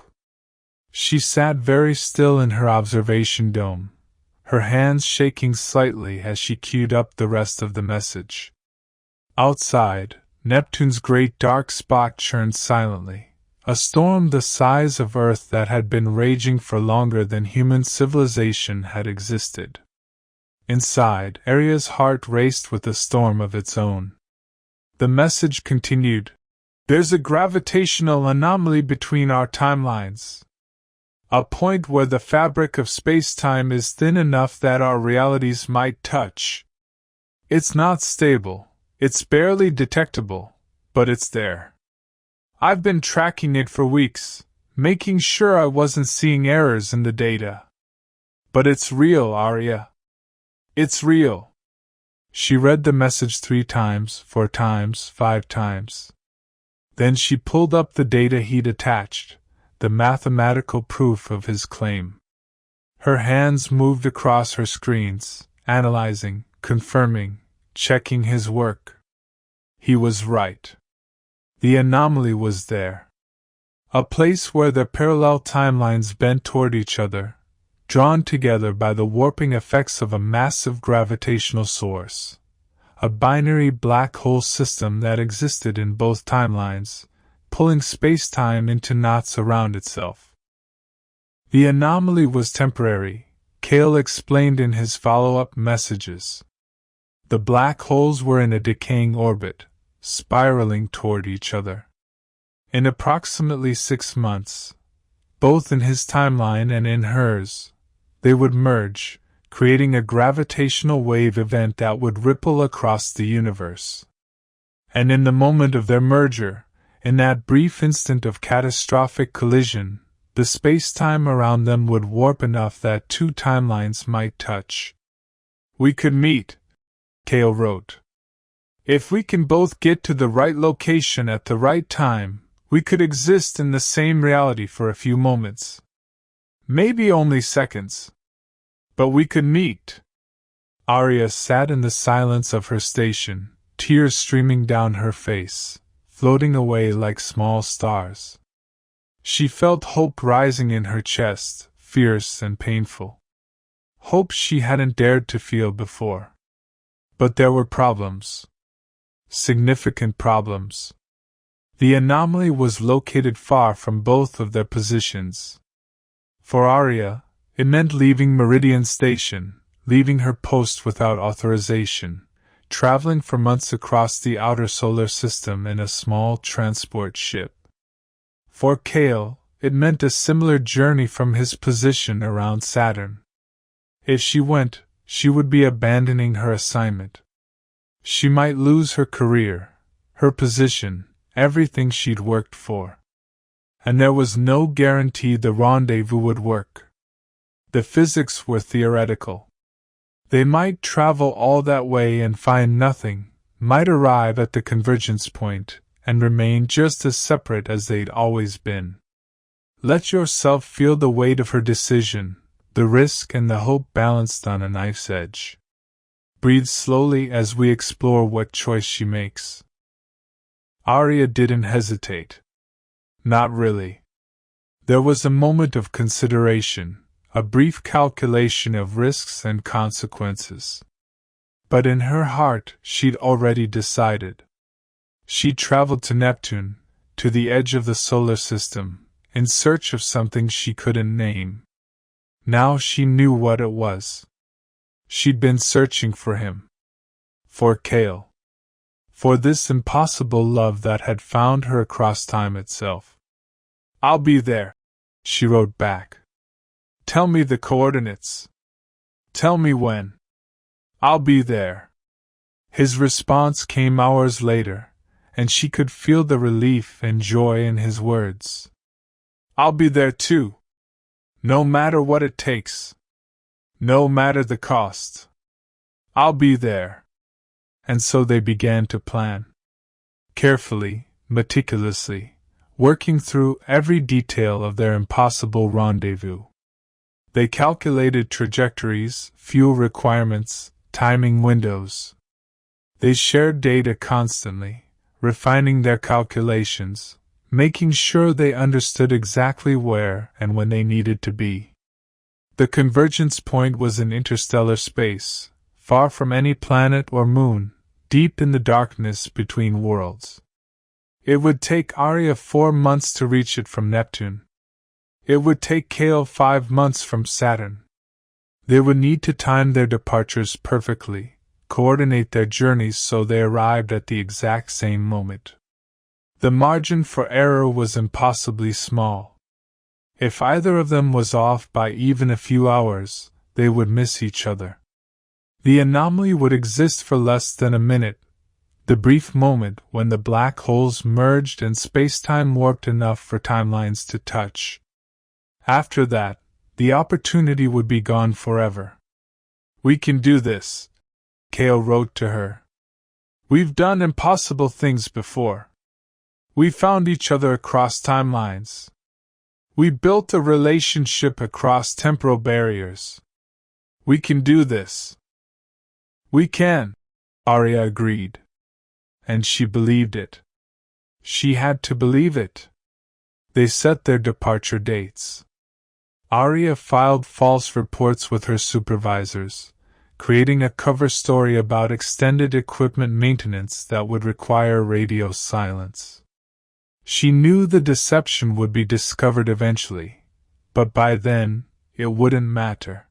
She sat very still in her observation dome, her hands shaking slightly as she queued up the rest of the message. Outside, Neptune's great dark spot churned silently, a storm the size of Earth that had been raging for longer than human civilization had existed. Inside, Aria's heart raced with a storm of its own. The message continued, There's a gravitational anomaly between our timelines. A point where the fabric of space-time is thin enough that our realities might touch. It's not stable, it's barely detectable, but it's there. I've been tracking it for weeks, making sure I wasn't seeing errors in the data. But it's real, Aria. It's real. She read the message 3 times, 4 times, 5 times. Then she pulled up the data he'd attached, the mathematical proof of his claim. Her hands moved across her screens, analyzing, confirming, checking his work. He was right. The anomaly was there. A place where the parallel timelines bent toward each other, drawn together by the warping effects of a massive gravitational source. A binary black hole system that existed in both timelines, pulling space-time into knots around itself. The anomaly was temporary, Kael explained in his follow-up messages. The black holes were in a decaying orbit, spiraling toward each other. In approximately 6 months, both in his timeline and in hers, they would merge, creating a gravitational wave event that would ripple across the universe. And in the moment of their merger, in that brief instant of catastrophic collision, the space-time around them would warp enough that 2 timelines might touch. We could meet, Kael wrote. If we can both get to the right location at the right time, we could exist in the same reality for a few moments. Maybe only seconds. But we could meet. Aria sat in the silence of her station, tears streaming down her face, floating away like small stars. She felt hope rising in her chest, fierce and painful. Hope she hadn't dared to feel before. But there were problems. Significant problems. The anomaly was located far from both of their positions. For Aria, it meant leaving Meridian Station, leaving her post without authorization, traveling for months across the outer solar system in a small transport ship. For Kael, it meant a similar journey from his position around Saturn. If she went, she would be abandoning her assignment. She might lose her career, her position, everything she'd worked for. And there was no guarantee the rendezvous would work. The physics were theoretical. They might travel all that way and find nothing, might arrive at the convergence point, and remain just as separate as they'd always been. Let yourself feel the weight of her decision, the risk and the hope balanced on a knife's edge. Breathe slowly as we explore what choice she makes. Aria didn't hesitate. Not really. There was a moment of consideration, a brief calculation of risks and consequences. But in her heart, she'd already decided. She traveled to Neptune, to the edge of the solar system, in search of something she couldn't name. Now she knew what it was. She'd been searching for him. For Kael. For this impossible love that had found her across time itself. I'll be there, she wrote back. Tell me the coordinates. Tell me when. I'll be there. His response came hours later, and she could feel the relief and joy in his words. I'll be there too. No matter what it takes. No matter the cost. I'll be there. And so they began to plan. Carefully, meticulously, working through every detail of their impossible rendezvous. They calculated trajectories, fuel requirements, timing windows. They shared data constantly, refining their calculations, making sure they understood exactly where and when they needed to be. The convergence point was in interstellar space, far from any planet or moon, deep in the darkness between worlds. It would take Aria 4 months to reach it from Neptune. It would take Kael 5 months from Saturn. They would need to time their departures perfectly, coordinate their journeys so they arrived at the exact same moment. The margin for error was impossibly small. If either of them was off by even a few hours, they would miss each other. The anomaly would exist for less than a minute, the brief moment when the black holes merged and space-time warped enough for timelines to touch. After that, the opportunity would be gone forever. "We can do this," Kael wrote to her. "We've done impossible things before. We found each other across timelines. We built a relationship across temporal barriers. We can do this." "We can," Aria agreed. And she believed it. She had to believe it. They set their departure dates. Aria filed false reports with her supervisors, creating a cover story about extended equipment maintenance that would require radio silence. She knew the deception would be discovered eventually, but by then, it wouldn't matter.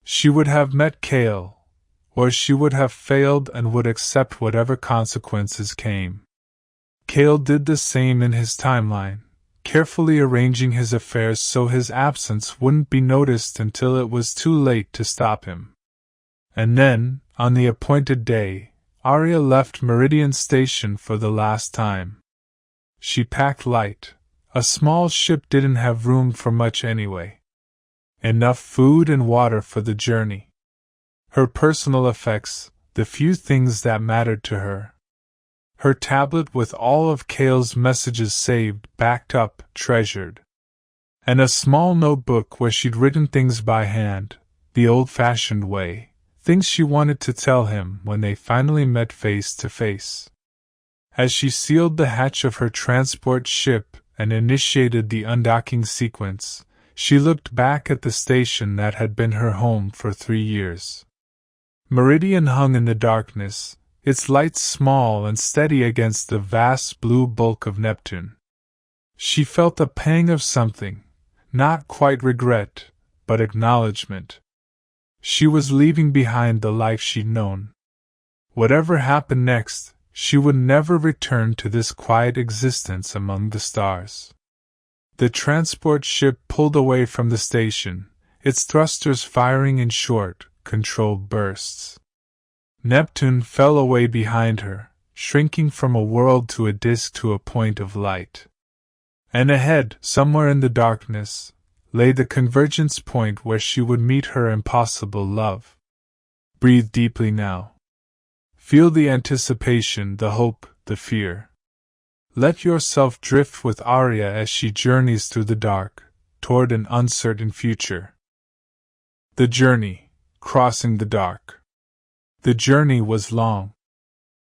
She would have met Kael, or she would have failed and would accept whatever consequences came. Kael did the same in his timeline, carefully arranging his affairs so his absence wouldn't be noticed until it was too late to stop him. And then, on the appointed day, Aria left Meridian Station for the last time. She packed light. A small ship didn't have room for much anyway. Enough food and water for the journey. Her personal effects, the few things that mattered to her. Her tablet with all of Kael's messages saved, backed up, treasured. And a small notebook where she'd written things by hand, the old-fashioned way, things she wanted to tell him when they finally met face to face. As she sealed the hatch of her transport ship and initiated the undocking sequence, she looked back at the station that had been her home for 3 years. Meridian hung in the darkness, its lights small and steady against the vast blue bulk of Neptune. She felt a pang of something, not quite regret, but acknowledgement. She was leaving behind the life she'd known. Whatever happened next, she would never return to this quiet existence among the stars. The transport ship pulled away from the station, its thrusters firing in short, controlled bursts. Neptune fell away behind her, shrinking from a world to a disk to a point of light. And ahead, somewhere in the darkness, lay the convergence point where she would meet her impossible love. Breathe deeply now. Feel the anticipation, the hope, the fear. Let yourself drift with Aria as she journeys through the dark, toward an uncertain future. The journey, crossing the dark. The journey was long.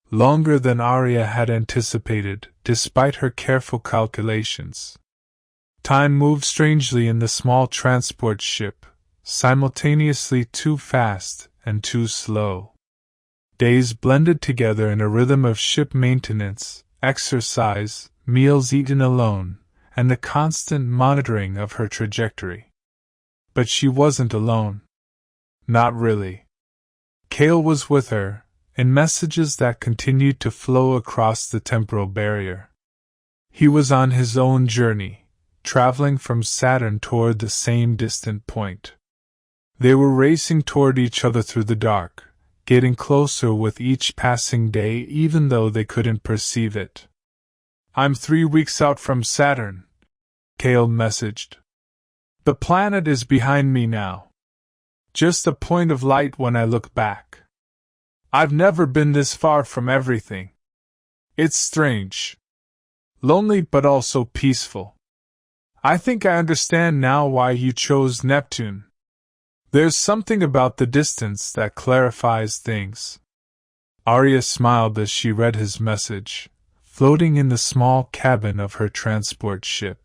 Longer than Aria had anticipated, despite her careful calculations. Time moved strangely in the small transport ship, simultaneously too fast and too slow. Days blended together in a rhythm of ship maintenance, exercise, meals eaten alone, and the constant monitoring of her trajectory. But she wasn't alone. Not really. Kael was with her, in messages that continued to flow across the temporal barrier. He was on his own journey, traveling from Saturn toward the same distant point. They were racing toward each other through the dark, getting closer with each passing day even though they couldn't perceive it. "I'm 3 weeks out from Saturn," Kael messaged. "The planet is behind me now. Just a point of light when I look back. I've never been this far from everything. It's strange. Lonely but also peaceful. I think I understand now why you chose Neptune. There's something about the distance that clarifies things." Aria smiled as she read his message, floating in the small cabin of her transport ship.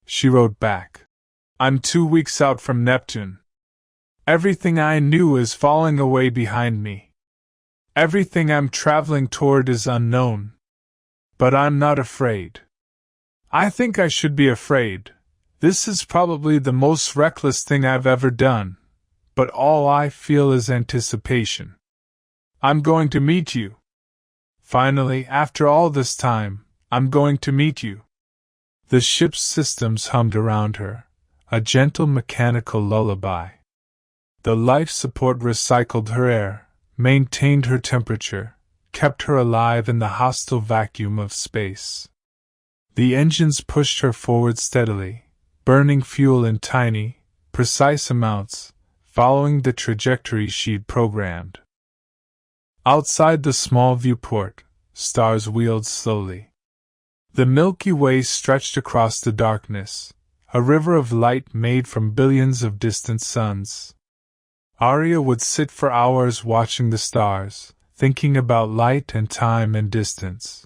She wrote back, "I'm 2 weeks out from Neptune. Everything I knew is falling away behind me. Everything I'm traveling toward is unknown. But I'm not afraid. I think I should be afraid. This is probably the most reckless thing I've ever done, but all I feel is anticipation. I'm going to meet you." Finally, after all this time, I'm going to meet you. The ship's systems hummed around her, a gentle mechanical lullaby. The life support recycled her air, maintained her temperature, kept her alive in the hostile vacuum of space. The engines pushed her forward steadily, burning fuel in tiny, precise amounts, following the trajectory she'd programmed. Outside the small viewport, stars wheeled slowly. The Milky Way stretched across the darkness, a river of light made from billions of distant suns. Aria would sit for hours watching the stars, thinking about light and time and distance.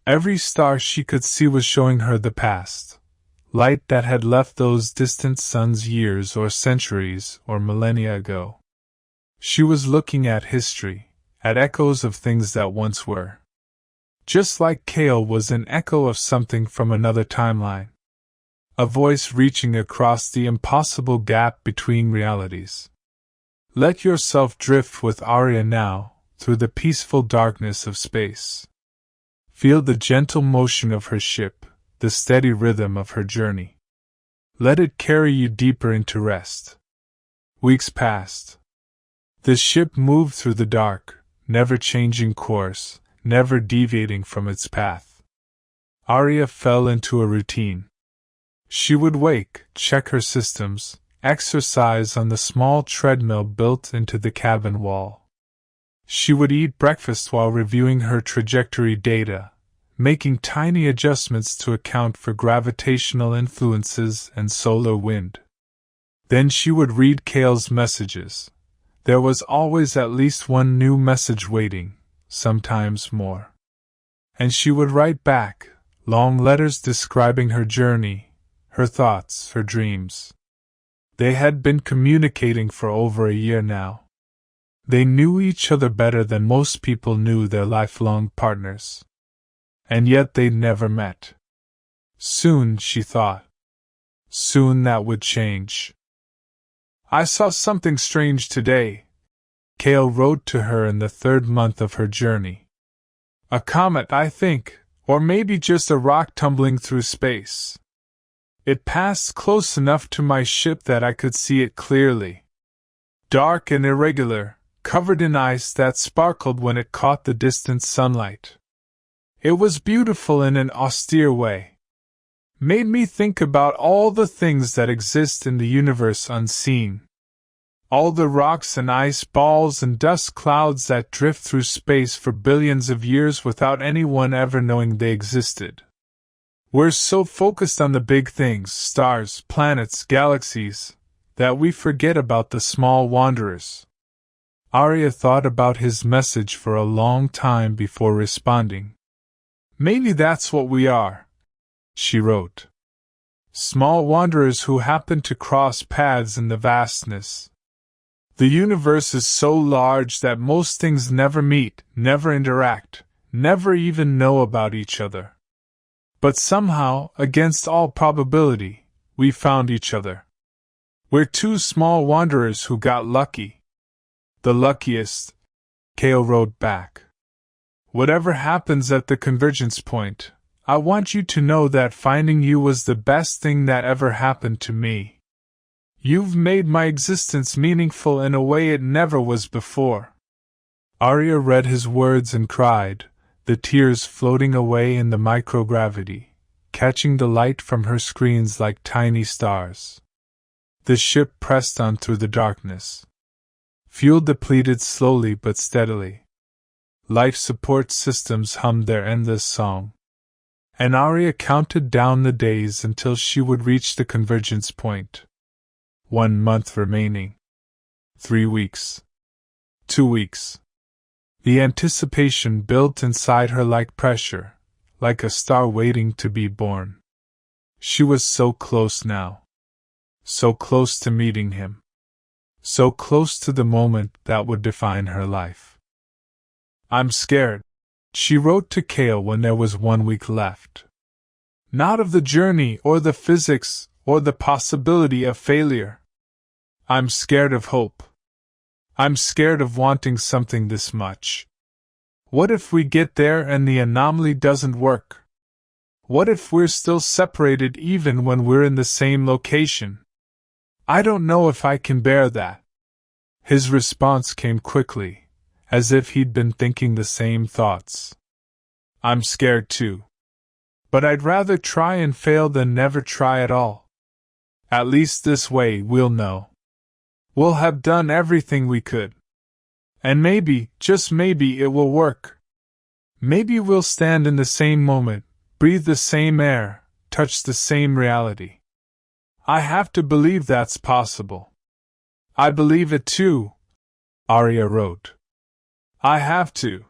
Every star she could see was showing her the past, light that had left those distant suns years or centuries or millennia ago. She was looking at history, at echoes of things that once were. Just like Kael was an echo of something from another timeline. A voice reaching across the impossible gap between realities. Let yourself drift with Aria now, through the peaceful darkness of space. Feel the gentle motion of her ship, the steady rhythm of her journey. Let it carry you deeper into rest. Weeks passed. The ship moved through the dark, never changing course, never deviating from its path. Aria fell into a routine. She would wake, check her systems, exercise on the small treadmill built into the cabin wall. She would eat breakfast while reviewing her trajectory data, making tiny adjustments to account for gravitational influences and solar wind. Then she would read Kael's messages. There was always at least one new message waiting, sometimes more. And she would write back, long letters describing her journey, her thoughts, her dreams. They had been communicating for over a year now. They knew each other better than most people knew their lifelong partners. And yet they'd never met. Soon, she thought. Soon that would change. I saw something strange today, Kael wrote to her in the third month of her journey. A comet, I think, or maybe just a rock tumbling through space. It passed close enough to my ship that I could see it clearly. Dark and irregular, covered in ice that sparkled when it caught the distant sunlight. It was beautiful in an austere way. Made me think about all the things that exist in the universe unseen. All the rocks and ice balls and dust clouds that drift through space for billions of years without anyone ever knowing they existed. We're so focused on the big things, stars, planets, galaxies, that we forget about the small wanderers. Aria thought about his message for a long time before responding. Maybe that's what we are, she wrote. Small wanderers who happen to cross paths in the vastness. The universe is so large that most things never meet, never interact, never even know about each other. But somehow, against all probability, we found each other. We're two small wanderers who got lucky. The luckiest, Kael wrote back. Whatever happens at the convergence point, I want you to know that finding you was the best thing that ever happened to me. You've made my existence meaningful in a way it never was before. Aria read his words and cried, the tears floating away in the microgravity, catching the light from her screens like tiny stars. The ship pressed on through the darkness. Fuel depleted slowly but steadily. Life support systems hummed their endless song. And Aria counted down the days until she would reach the convergence point. 1 month remaining. 3 weeks. 2 weeks. The anticipation built inside her like pressure, like a star waiting to be born. She was so close now. So close to meeting him. So close to the moment that would define her life. I'm scared, she wrote to Kael when there was 1 week left. Not of the journey or the physics or the possibility of failure. I'm scared of hope. I'm scared of wanting something this much. What if we get there and the anomaly doesn't work? What if we're still separated even when we're in the same location? I don't know if I can bear that. His response came quickly, as if he'd been thinking the same thoughts. I'm scared too. But I'd rather try and fail than never try at all. At least this way we'll know. We'll have done everything we could. And maybe, just maybe, it will work. Maybe we'll stand in the same moment, breathe the same air, touch the same reality. I have to believe that's possible. I believe it too, Aria wrote. I have to.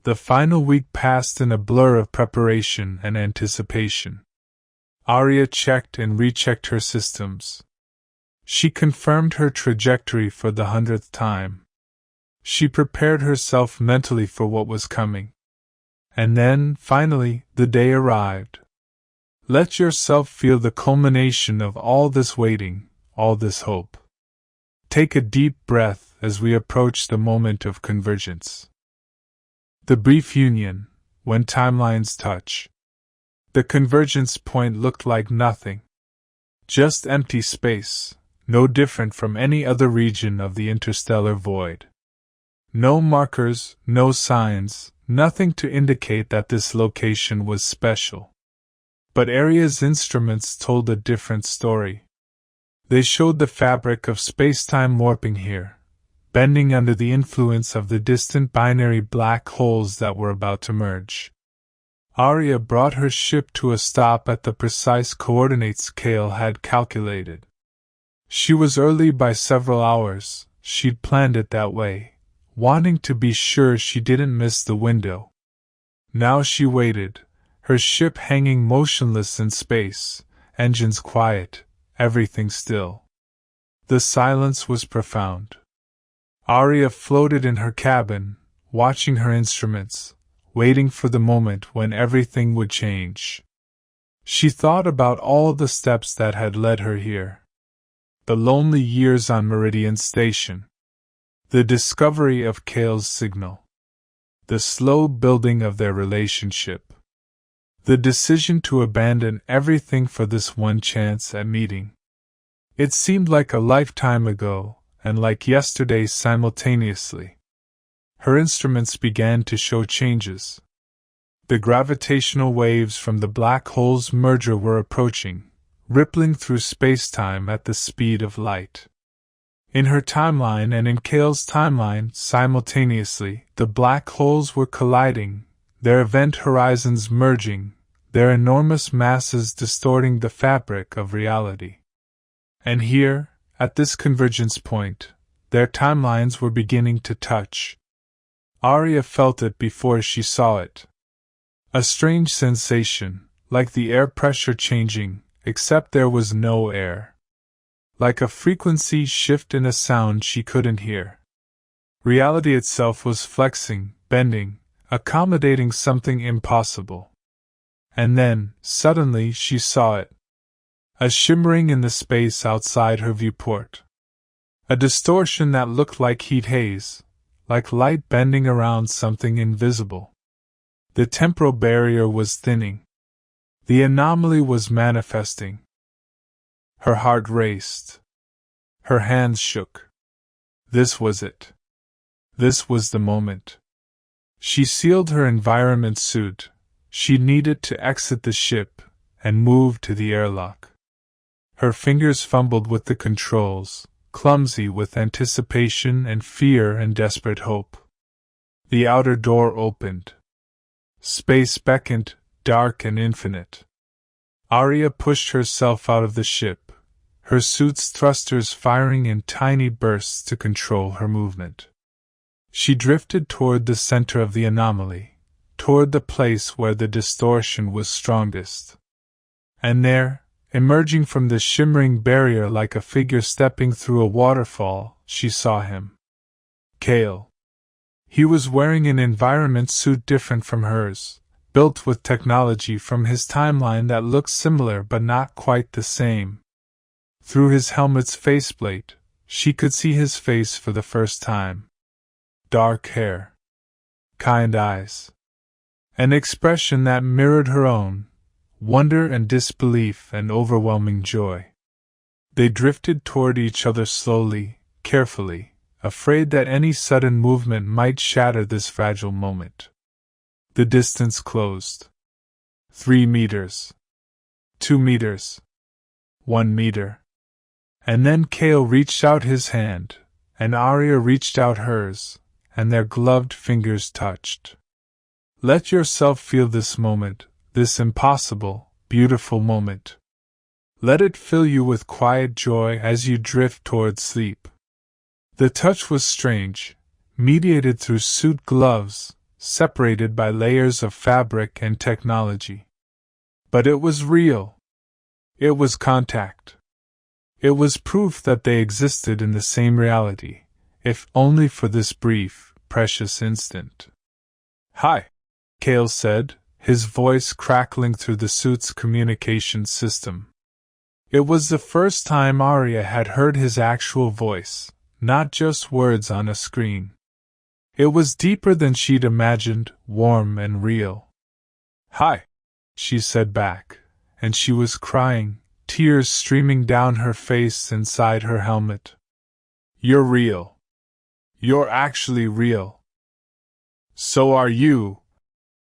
The final week passed in a blur of preparation and anticipation. Aria checked and rechecked her systems. She confirmed her trajectory for the 100th time. She prepared herself mentally for what was coming. And then, finally, the day arrived. Let yourself feel the culmination of all this waiting, all this hope. Take a deep breath as we approach the moment of convergence. The brief union, when timelines touch. The convergence point looked like nothing. Just empty space, no different from any other region of the interstellar void. No markers, no signs, nothing to indicate that this location was special. But Aria's instruments told a different story. They showed the fabric of space-time warping here, bending under the influence of the distant binary black holes that were about to merge. Aria brought her ship to a stop at the precise coordinates Kael had calculated. She was early by several hours, she'd planned it that way, wanting to be sure she didn't miss the window. Now she waited, her ship hanging motionless in space, engines quiet, everything still. The silence was profound. Aria floated in her cabin, watching her instruments, waiting for the moment when everything would change. She thought about all the steps that had led her here. The lonely years on Meridian Station. The discovery of Kael's signal. The slow building of their relationship. The decision to abandon everything for this one chance at meeting. It seemed like a lifetime ago, and like yesterday simultaneously. Her instruments began to show changes. The gravitational waves from the black hole's merger were approaching, rippling through space-time at the speed of light. In her timeline and in Kael's timeline, simultaneously, the black holes were colliding, their event horizons merging, their enormous masses distorting the fabric of reality. And here, at this convergence point, their timelines were beginning to touch. Aria felt it before she saw it. A strange sensation, like the air pressure changing, except there was no air. Like a frequency shift in a sound she couldn't hear. Reality itself was flexing, bending, accommodating something impossible. And then, suddenly she saw it. A shimmering in the space outside her viewport. A distortion that looked like heat haze, like light bending around something invisible. The temporal barrier was thinning. The anomaly was manifesting. Her heart raced. Her hands shook. This was it. This was the moment. She sealed her environment suit. She needed to exit the ship and move to the airlock. Her fingers fumbled with the controls, clumsy with anticipation and fear and desperate hope. The outer door opened. Space beckoned, dark and infinite. Aria pushed herself out of the ship, her suit's thrusters firing in tiny bursts to control her movement. She drifted toward the center of the anomaly, toward the place where the distortion was strongest. And there, emerging from the shimmering barrier like a figure stepping through a waterfall, she saw him. Kael. He was wearing an environment suit different from hers, built with technology from his timeline that looked similar but not quite the same. Through his helmet's faceplate, she could see his face for the first time. Dark hair. Kind eyes. An expression that mirrored her own, wonder and disbelief and overwhelming joy. They drifted toward each other slowly, carefully, afraid that any sudden movement might shatter this fragile moment. The distance closed. 3 meters. 2 meters. 1 meter. And then Kael reached out his hand, and Aria reached out hers, and their gloved fingers touched. Let yourself feel this moment, this impossible, beautiful moment. Let it fill you with quiet joy as you drift towards sleep. The touch was strange, mediated through suit gloves, separated by layers of fabric and technology. But it was real. It was contact. It was proof that they existed in the same reality, if only for this brief, precious instant. "Hi," Kael said, his voice crackling through the suit's communication system. It was the first time Aria had heard his actual voice, not just words on a screen. It was deeper than she'd imagined, warm and real. "Hi," she said back, and she was crying, tears streaming down her face inside her helmet. "You're real. You're actually real." "So are you,"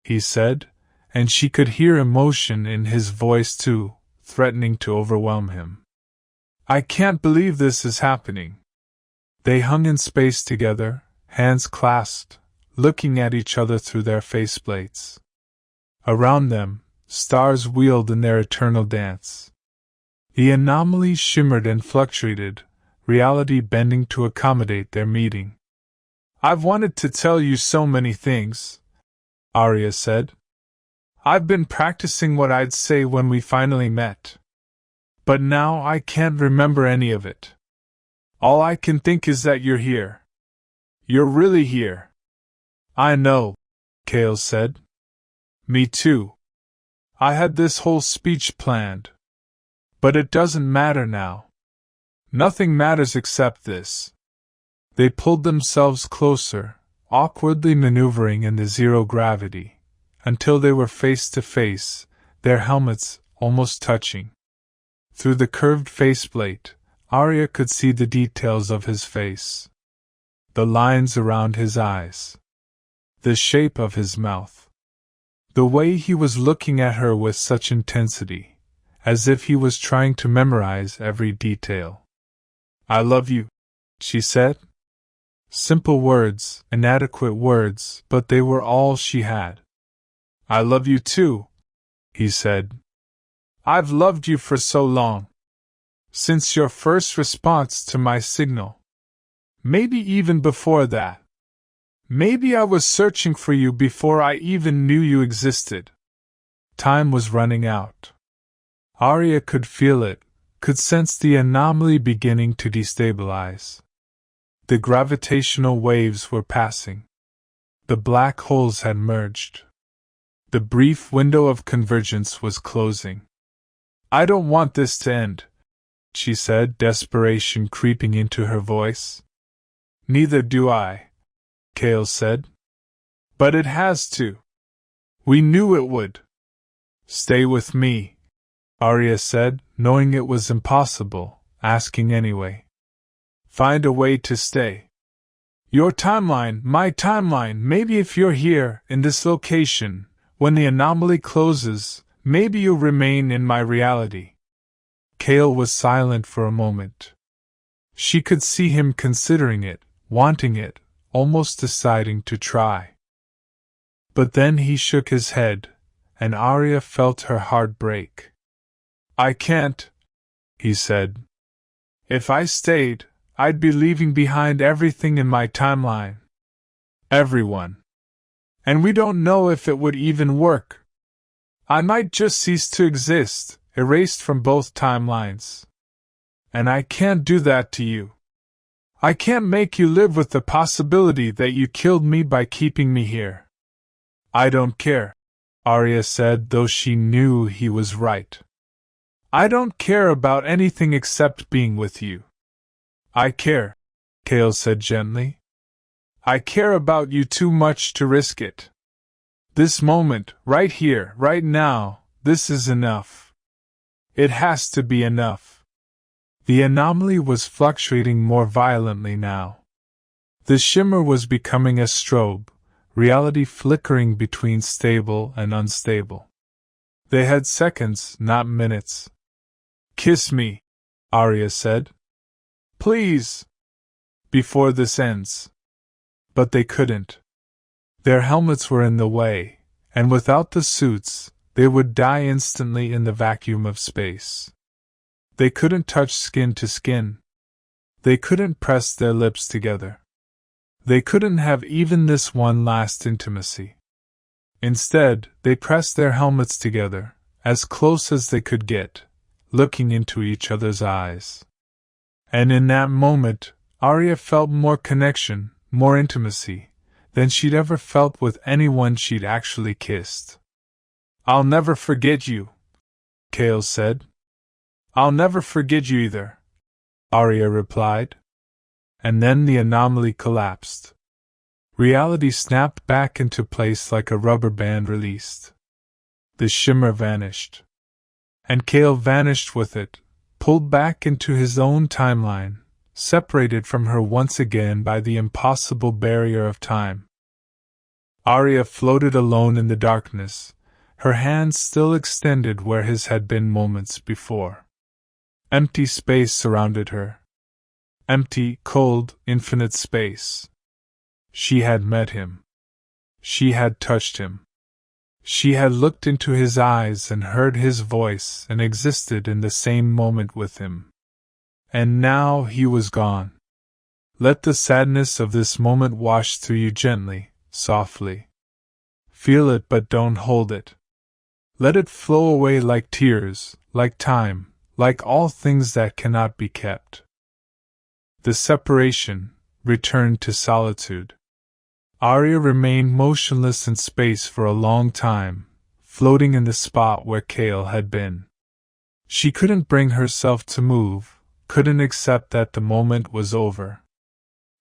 he said, and she could hear emotion in his voice too, threatening to overwhelm him. "I can't believe this is happening." They hung in space together, hands clasped, looking at each other through their faceplates. Around them, stars wheeled in their eternal dance. The anomaly shimmered and fluctuated, reality bending to accommodate their meeting. "I've wanted to tell you so many things," Aria said. "I've been practicing what I'd say when we finally met. But now I can't remember any of it. All I can think is that you're here. You're really here." "I know," Kael said. "Me too. I had this whole speech planned. But it doesn't matter now. Nothing matters except this." They pulled themselves closer, awkwardly maneuvering in the zero gravity, until they were face to face, their helmets almost touching. Through the curved faceplate, Aria could see the details of his face. The lines around his eyes. The shape of his mouth. The way he was looking at her with such intensity, as if he was trying to memorize every detail. "I love you," she said. Simple words, inadequate words, but they were all she had. "I love you too," he said. "I've loved you for so long. Since your first response to my signal. Maybe even before that. Maybe I was searching for you before I even knew you existed." Time was running out. Aria could feel it, could sense the anomaly beginning to destabilize. The gravitational waves were passing. The black holes had merged. The brief window of convergence was closing. "I don't want this to end," she said, desperation creeping into her voice. "Neither do I," Kael said. "But it has to. We knew it would." "Stay with me," Aria said, knowing it was impossible, asking anyway. "Find a way to stay. Your timeline, my timeline, maybe if you're here, in this location, when the anomaly closes, maybe you'll remain in my reality." Kael was silent for a moment. She could see him considering it, wanting it, almost deciding to try. But then he shook his head, and Aria felt her heart break. "I can't," he said. "If I stayed, I'd be leaving behind everything in my timeline. Everyone. And we don't know if it would even work. I might just cease to exist, erased from both timelines. And I can't do that to you. I can't make you live with the possibility that you killed me by keeping me here." "I don't care," Aria said, though she knew he was right. "I don't care about anything except being with you." "I care," Kael said gently. "I care about you too much to risk it. This moment, right here, right now, This is enough. It has to be enough. The anomaly was fluctuating more violently now. The shimmer was becoming a strobe, reality flickering between stable and unstable. They had seconds, not minutes. "Kiss me," Aria said. "Please. Before this ends." But they couldn't. Their helmets were in the way, and without the suits, they would die instantly in the vacuum of space. They couldn't touch skin to skin. They couldn't press their lips together. They couldn't have even this one last intimacy. Instead, they pressed their helmets together, as close as they could get, looking into each other's eyes. And in that moment, Aria felt more connection, more intimacy, than she'd ever felt with anyone she'd actually kissed. "I'll never forget you," Kael said. "I'll never forget you either," Aria replied. And then the anomaly collapsed. Reality snapped back into place like a rubber band released. The shimmer vanished. And Kael vanished with it, pulled back into his own timeline, separated from her once again by the impossible barrier of time. Aria floated alone in the darkness, her hands still extended where his had been moments before. Empty space surrounded her. Empty, cold, infinite space. She had met him. She had touched him. She had looked into his eyes and heard his voice and existed in the same moment with him. And now he was gone. Let the sadness of this moment wash through you gently, softly. Feel it but don't hold it. Let it flow away like tears, like time, like all things that cannot be kept. The separation returned to solitude. Aria remained motionless in space for a long time, floating in the spot where Kael had been. She couldn't bring herself to move, couldn't accept that the moment was over.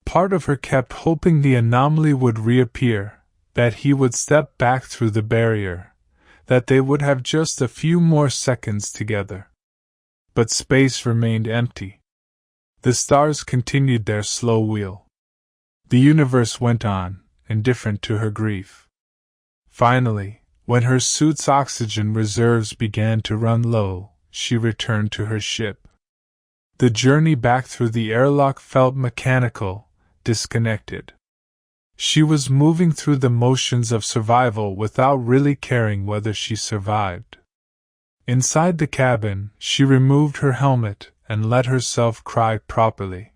Part of her kept hoping the anomaly would reappear, that he would step back through the barrier, that they would have just a few more seconds together. But space remained empty. The stars continued their slow wheel. The universe went on, indifferent to her grief. Finally, when her suit's oxygen reserves began to run low, she returned to her ship. The journey back through the airlock felt mechanical, disconnected. She was moving through the motions of survival without really caring whether she survived. Inside the cabin, she removed her helmet and let herself cry properly.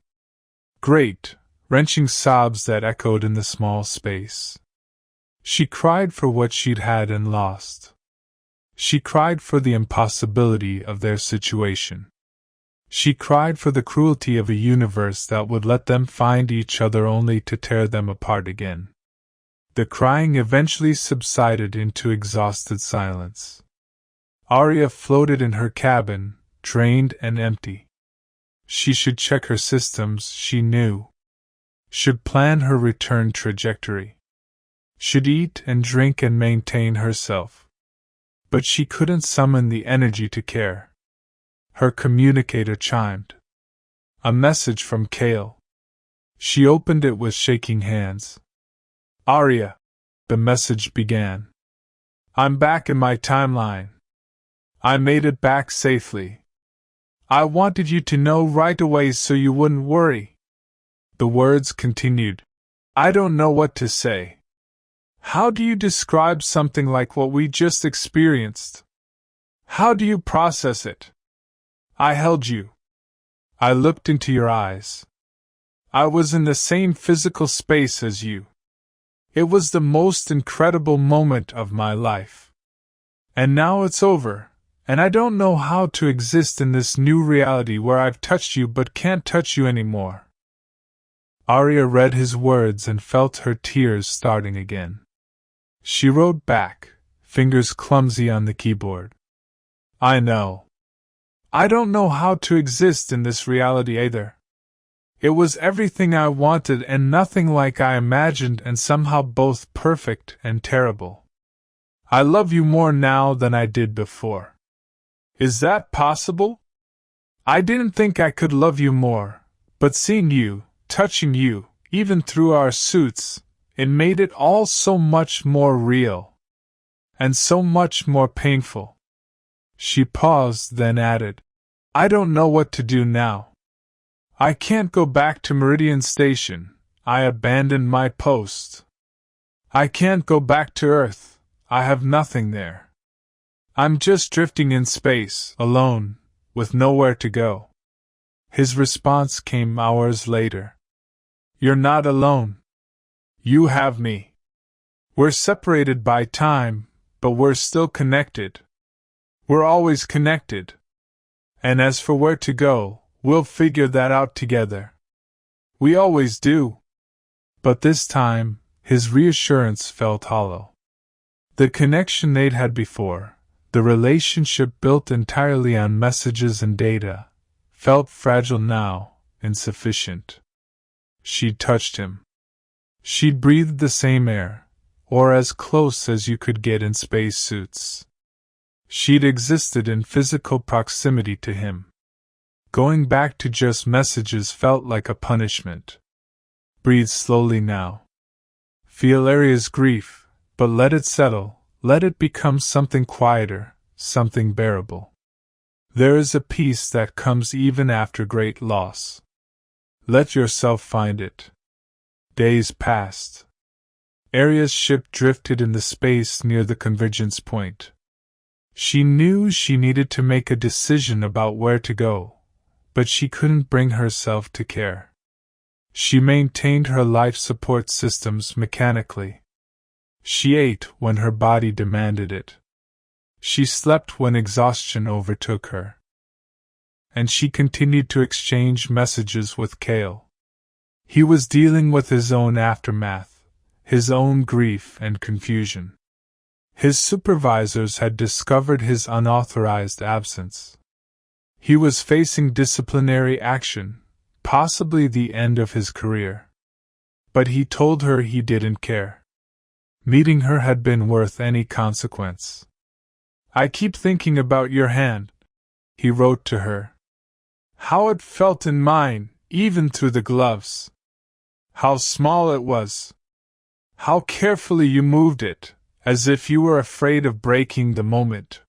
Great, wrenching sobs that echoed in the small space. She cried for what she'd had and lost. She cried for the impossibility of their situation. She cried for the cruelty of a universe that would let them find each other only to tear them apart again. The crying eventually subsided into exhausted silence. Aria floated in her cabin, drained and empty. She should check her systems, she knew. Should plan her return trajectory. Should eat and drink and maintain herself. But she couldn't summon the energy to care. Her communicator chimed. A message from Kael. She opened it with shaking hands. "Aria," the message began. "I'm back in my timeline. I made it back safely. I wanted you to know right away so you wouldn't worry." The words continued. "I don't know what to say. How do you describe something like what we just experienced? How do you process it? I held you. I looked into your eyes. I was in the same physical space as you. It was the most incredible moment of my life. And now it's over, and I don't know how to exist in this new reality where I've touched you but can't touch you anymore." Aria read his words and felt her tears starting again. She wrote back, fingers clumsy on the keyboard. "I know. I don't know how to exist in this reality either. It was everything I wanted and nothing like I imagined and somehow both perfect and terrible. I love you more now than I did before. Is that possible? I didn't think I could love you more, but seeing you, touching you, even through our suits, it made it all so much more real. And so much more painful. She paused, then added, I don't know what to do now. I can't go back to Meridian Station. I abandoned my post. I can't go back to Earth. I have nothing there. I'm just drifting in space, alone, with nowhere to go. His response came hours later. You're not alone. You have me. We're separated by time, but we're still connected. We're always connected. And as for where to go, we'll figure that out together. We always do. But this time, his reassurance felt hollow. The connection they'd had before, the relationship built entirely on messages and data, felt fragile now, insufficient. She'd touched him. She'd breathed the same air, or as close as you could get in spacesuits. She'd existed in physical proximity to him. Going back to just messages felt like a punishment. Breathe slowly now. Feel Aria's grief, but let it settle, let it become something quieter, something bearable. There is a peace that comes even after great loss. Let yourself find it. Days passed. Aria's ship drifted in the space near the convergence point. She knew she needed to make a decision about where to go, but she couldn't bring herself to care. She maintained her life support systems mechanically. She ate when her body demanded it. She slept when exhaustion overtook her. And she continued to exchange messages with Kael. He was dealing with his own aftermath, his own grief and confusion. His supervisors had discovered his unauthorized absence. He was facing disciplinary action, possibly the end of his career. But he told her he didn't care. Meeting her had been worth any consequence. I keep thinking about your hand, he wrote to her. How it felt in mine, even through the gloves. How small it was. How carefully you moved it, as if you were afraid of breaking the moment.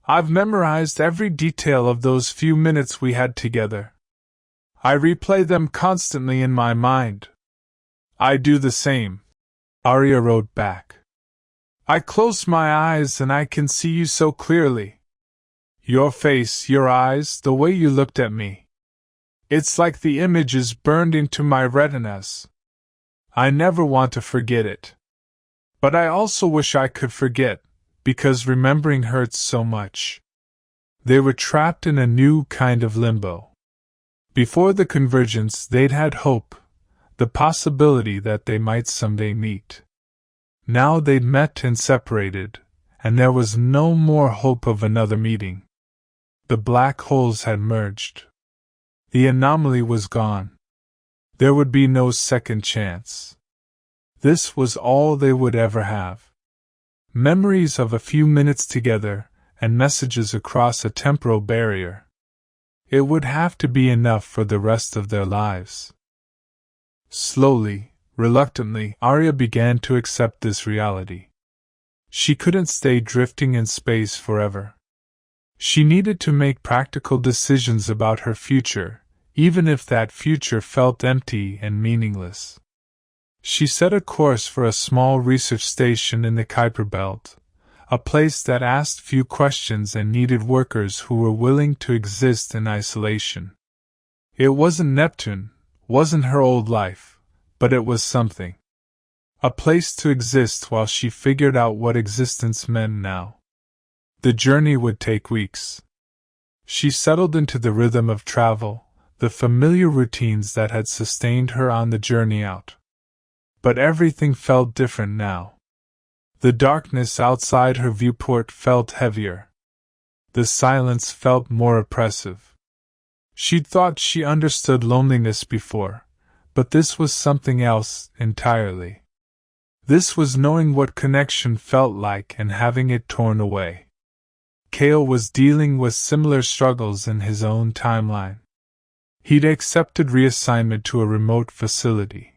I've memorized every detail of those few minutes we had together. I replay them constantly in my mind. I do the same, Aria wrote back. I close my eyes and I can see you so clearly. Your face, your eyes, the way you looked at me. It's like the image is burned into my retinas. I never want to forget it. But I also wish I could forget, because remembering hurts so much. They were trapped in a new kind of limbo. Before the convergence, they'd had hope, the possibility that they might someday meet. Now they'd met and separated, and there was no more hope of another meeting. The black holes had merged. The anomaly was gone. There would be no second chance. This was all they would ever have. Memories of a few minutes together, and messages across a temporal barrier. It would have to be enough for the rest of their lives. Slowly, reluctantly, Aria began to accept this reality. She couldn't stay drifting in space forever. She needed to make practical decisions about her future, even if that future felt empty and meaningless. She set a course for a small research station in the Kuiper Belt, a place that asked few questions and needed workers who were willing to exist in isolation. It wasn't Neptune, wasn't her old life, but it was something. A place to exist while she figured out what existence meant now. The journey would take weeks. She settled into the rhythm of travel, the familiar routines that had sustained her on the journey out. But everything felt different now. The darkness outside her viewport felt heavier. The silence felt more oppressive. She'd thought she understood loneliness before, but this was something else entirely. This was knowing what connection felt like and having it torn away. Kael was dealing with similar struggles in his own timeline. He'd accepted reassignment to a remote facility,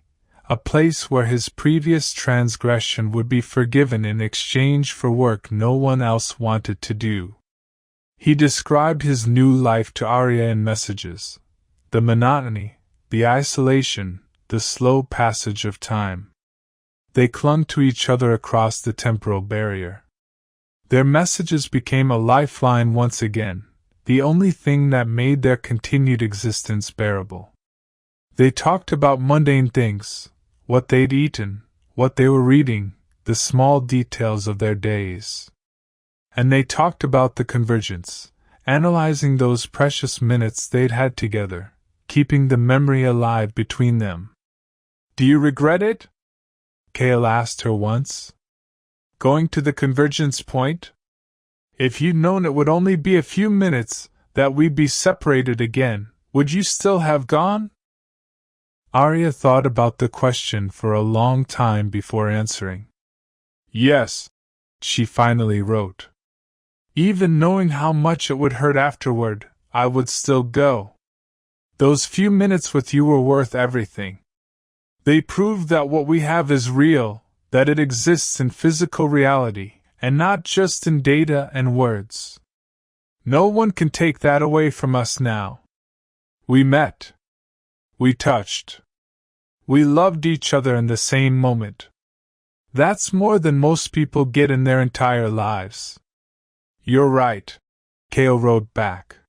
a place where his previous transgression would be forgiven in exchange for work no one else wanted to do. He described his new life to Aria in messages: the monotony, the isolation, the slow passage of time. They clung to each other across the temporal barrier. Their messages became a lifeline once again, the only thing that made their continued existence bearable. They talked about mundane things, what they'd eaten, what they were reading, the small details of their days. And they talked about the convergence, analyzing those precious minutes they'd had together, keeping the memory alive between them. "Do you regret it?" Kael asked her once. "Going to the convergence point? If you'd known it would only be a few minutes, that we'd be separated again, would you still have gone?" Aria thought about the question for a long time before answering. "Yes," she finally wrote. "Even knowing how much it would hurt afterward, I would still go. Those few minutes with you were worth everything. They proved that what we have is real, that it exists in physical reality, and not just in data and words. No one can take that away from us now. We met. We touched. We loved each other in the same moment. That's more than most people get in their entire lives." "You're right," Kael wrote back.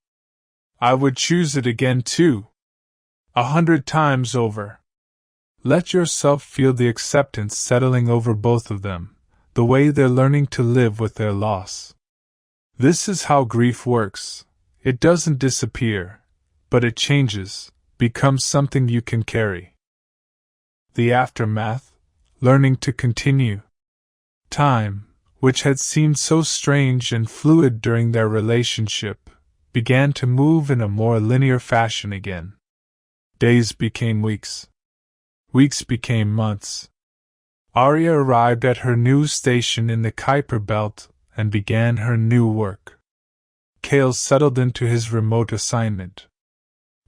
"I would choose it again too. 100 times over." Let yourself feel the acceptance settling over both of them, the way they're learning to live with their loss. This is how grief works. It doesn't disappear, but it changes, becomes something you can carry. The aftermath, learning to continue. Time, which had seemed so strange and fluid during their relationship, began to move in a more linear fashion again. Days became weeks. Weeks became months. Aria arrived at her new station in the Kuiper Belt and began her new work. Kael settled into his remote assignment.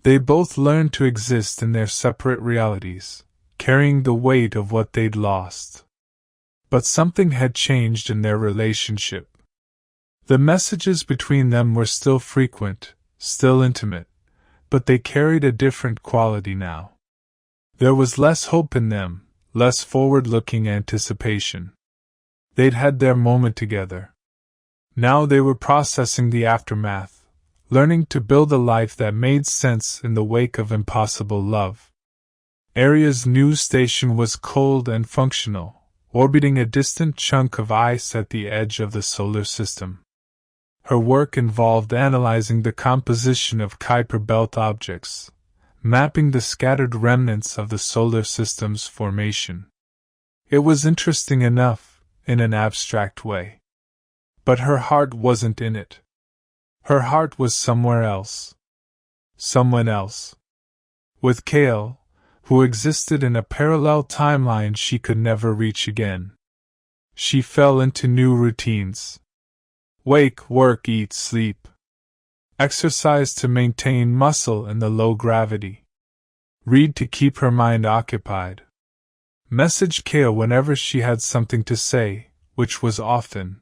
They both learned to exist in their separate realities, carrying the weight of what they'd lost. But something had changed in their relationship. The messages between them were still frequent, still intimate, but they carried a different quality now. There was less hope in them, less forward-looking anticipation. They'd had their moment together. Now they were processing the aftermath, learning to build a life that made sense in the wake of impossible love. Aria's new station was cold and functional, orbiting a distant chunk of ice at the edge of the solar system. Her work involved analyzing the composition of Kuiper Belt objects, mapping the scattered remnants of the solar system's formation. It was interesting enough, in an abstract way. But her heart wasn't in it. Her heart was somewhere else. Someone else. With Kael, who existed in a parallel timeline she could never reach again. She fell into new routines. Wake, work, eat, sleep. Exercise to maintain muscle in the low gravity. Read to keep her mind occupied. Message Kael whenever she had something to say, which was often.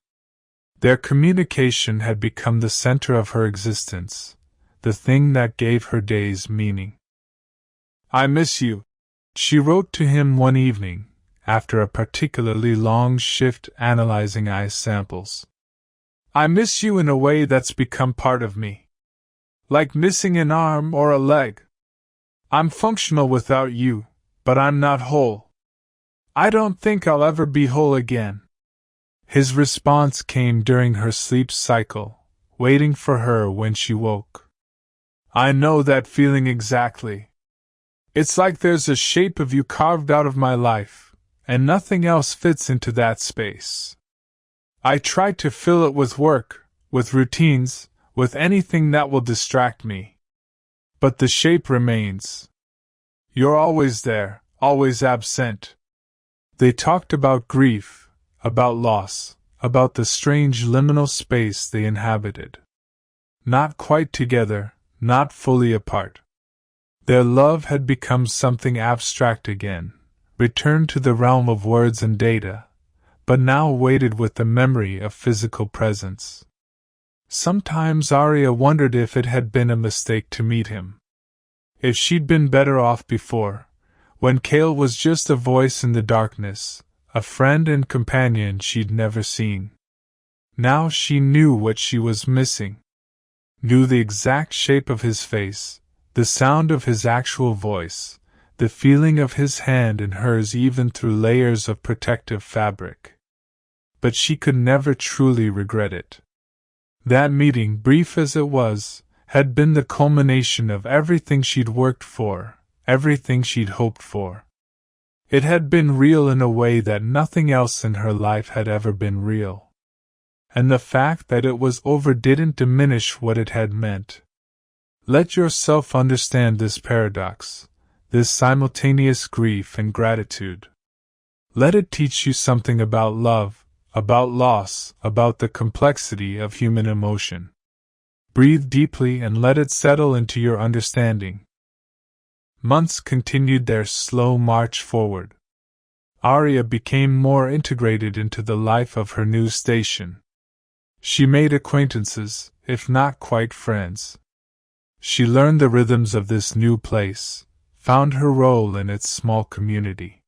Their communication had become the center of her existence, the thing that gave her days meaning. "I miss you," she wrote to him one evening, after a particularly long shift analyzing ice samples. "I miss you in a way that's become part of me. Like missing an arm or a leg. I'm functional without you, but I'm not whole. I don't think I'll ever be whole again." His response came during her sleep cycle, waiting for her when she woke. "I know that feeling exactly. It's like there's a shape of you carved out of my life, and nothing else fits into that space. I try to fill it with work, with routines, with anything that will distract me. But the shape remains. You're always there, always absent. They talked about grief, about loss, about the strange liminal space they inhabited. Not quite together, not fully apart. Their love had become something abstract again, returned to the realm of words and data, but now weighted with the memory of physical presence. Sometimes Aria wondered if it had been a mistake to meet him. If she'd been better off before, when Kael was just a voice in the darkness, a friend and companion she'd never seen. Now she knew what she was missing. Knew the exact shape of his face, the sound of his actual voice, the feeling of his hand in hers even through layers of protective fabric. But she could never truly regret it. That meeting, brief as it was, had been the culmination of everything she'd worked for, everything she'd hoped for. It had been real in a way that nothing else in her life had ever been real. And the fact that it was over didn't diminish what it had meant. Let yourself understand this paradox, this simultaneous grief and gratitude. Let it teach you something about love, about loss, about the complexity of human emotion. Breathe deeply and let it settle into your understanding. Months continued their slow march forward. Aria became more integrated into the life of her new station. She made acquaintances, if not quite friends. She learned the rhythms of this new place, found her role in its small community.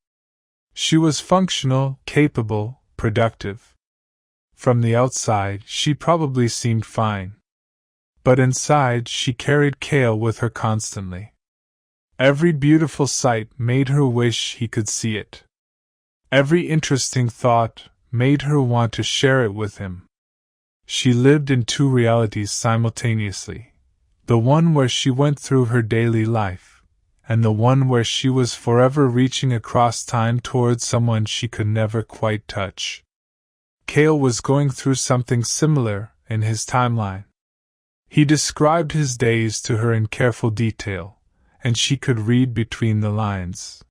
She was functional, capable, productive. From the outside, she probably seemed fine. But inside, she carried Kael with her constantly. Every beautiful sight made her wish he could see it. Every interesting thought made her want to share it with him. She lived in two realities simultaneously, the one where she went through her daily life, and the one where she was forever reaching across time towards someone she could never quite touch. Kael was going through something similar in his timeline. He described his days to her in careful detail, and she could read between the lines.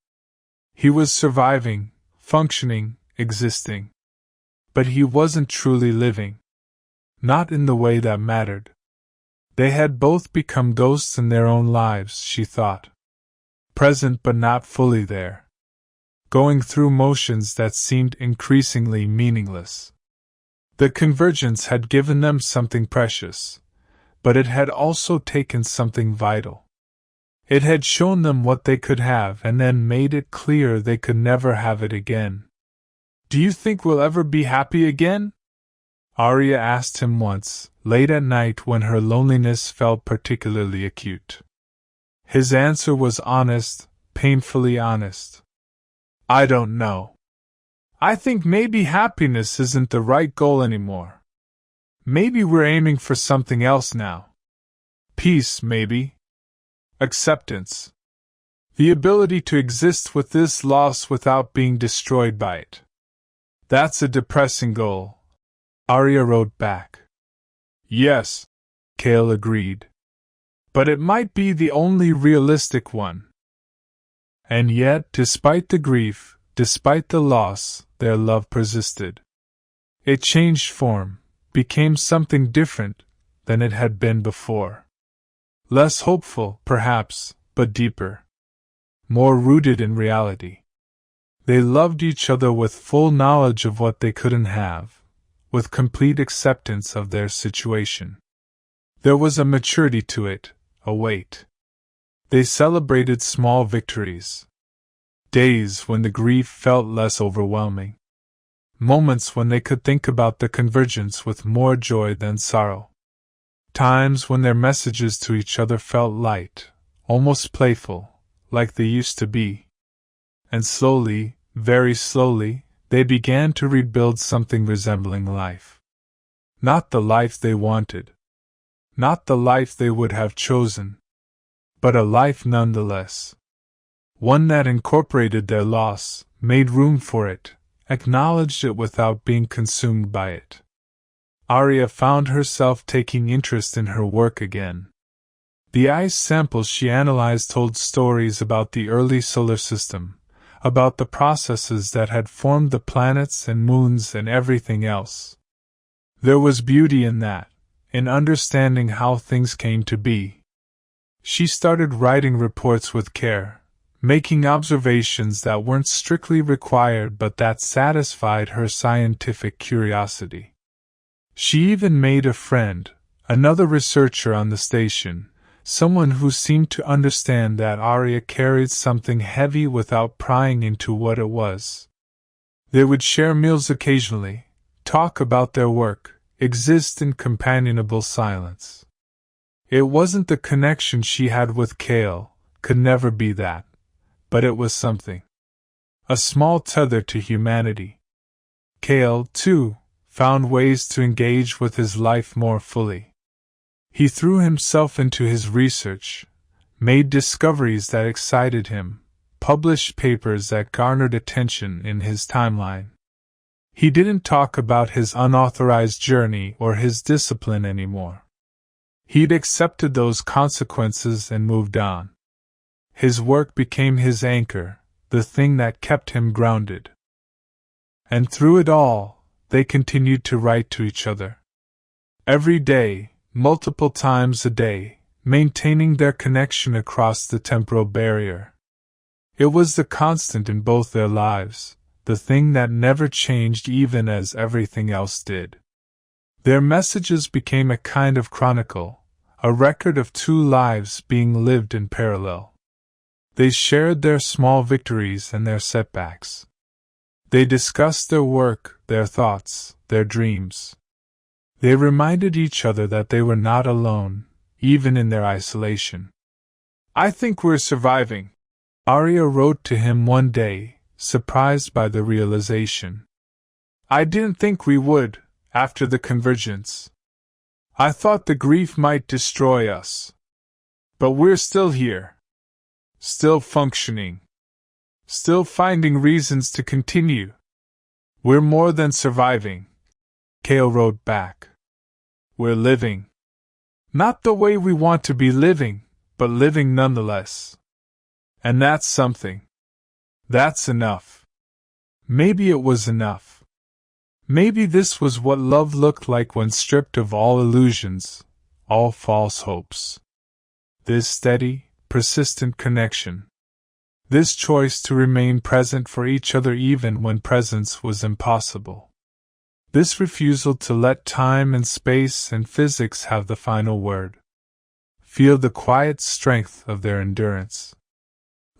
He was surviving, functioning, existing. But he wasn't truly living. Not in the way that mattered. They had both become ghosts in their own lives, she thought. Present but not fully there. Going through motions that seemed increasingly meaningless. The convergence had given them something precious, but it had also taken something vital. It had shown them what they could have and then made it clear they could never have it again. "Do you think we'll ever be happy again?" Aria asked him once, late at night when her loneliness felt particularly acute. His answer was honest, painfully honest. "I don't know. I think maybe happiness isn't the right goal anymore. Maybe we're aiming for something else now. Peace, maybe. Acceptance. The ability to exist with this loss without being destroyed by it. That's a depressing goal," Aria wrote back. "Yes," Kael agreed. "But it might be the only realistic one." And yet, despite the grief, despite the loss, their love persisted. It changed form, became something different than it had been before. Less hopeful, perhaps, but deeper. More rooted in reality. They loved each other with full knowledge of what they couldn't have, with complete acceptance of their situation. There was a maturity to it, a weight. They celebrated small victories. Days when the grief felt less overwhelming. Moments when they could think about the convergence with more joy than sorrow. Times when their messages to each other felt light, almost playful, like they used to be. And slowly, very slowly, they began to rebuild something resembling life. Not the life they wanted. Not the life they would have chosen. But a life nonetheless. One that incorporated their loss, made room for it, acknowledged it without being consumed by it. Aria found herself taking interest in her work again. The ice samples she analyzed told stories about the early solar system, about the processes that had formed the planets and moons and everything else. There was beauty in that, in understanding how things came to be. She started writing reports with care, making observations that weren't strictly required but that satisfied her scientific curiosity. She even made a friend, another researcher on the station, someone who seemed to understand that Aria carried something heavy without prying into what it was. They would share meals occasionally, talk about their work, exist in companionable silence. It wasn't the connection she had with Kael, could never be that, but it was something. A small tether to humanity. Kael, too, found ways to engage with his life more fully. He threw himself into his research, made discoveries that excited him, published papers that garnered attention in his timeline. He didn't talk about his unauthorized journey or his discipline anymore. He'd accepted those consequences and moved on. His work became his anchor, the thing that kept him grounded. And through it all, they continued to write to each other. Every day, multiple times a day, maintaining their connection across the temporal barrier. It was the constant in both their lives, the thing that never changed even as everything else did. Their messages became a kind of chronicle, a record of two lives being lived in parallel. They shared their small victories and their setbacks. They discussed their work, their thoughts, their dreams. They reminded each other that they were not alone, even in their isolation. "I think we're surviving," Aria wrote to him one day, surprised by the realization. "I didn't think we would, after the convergence. I thought the grief might destroy us. But we're still here. Still functioning. Still finding reasons to continue. We're more than surviving," Kael wrote back. "We're living. Not the way we want to be living, but living nonetheless. And that's something. That's enough." Maybe it was enough. Maybe this was what love looked like when stripped of all illusions, all false hopes. This steady, persistent connection. This choice to remain present for each other even when presence was impossible. This refusal to let time and space and physics have the final word. Feel the quiet strength of their endurance.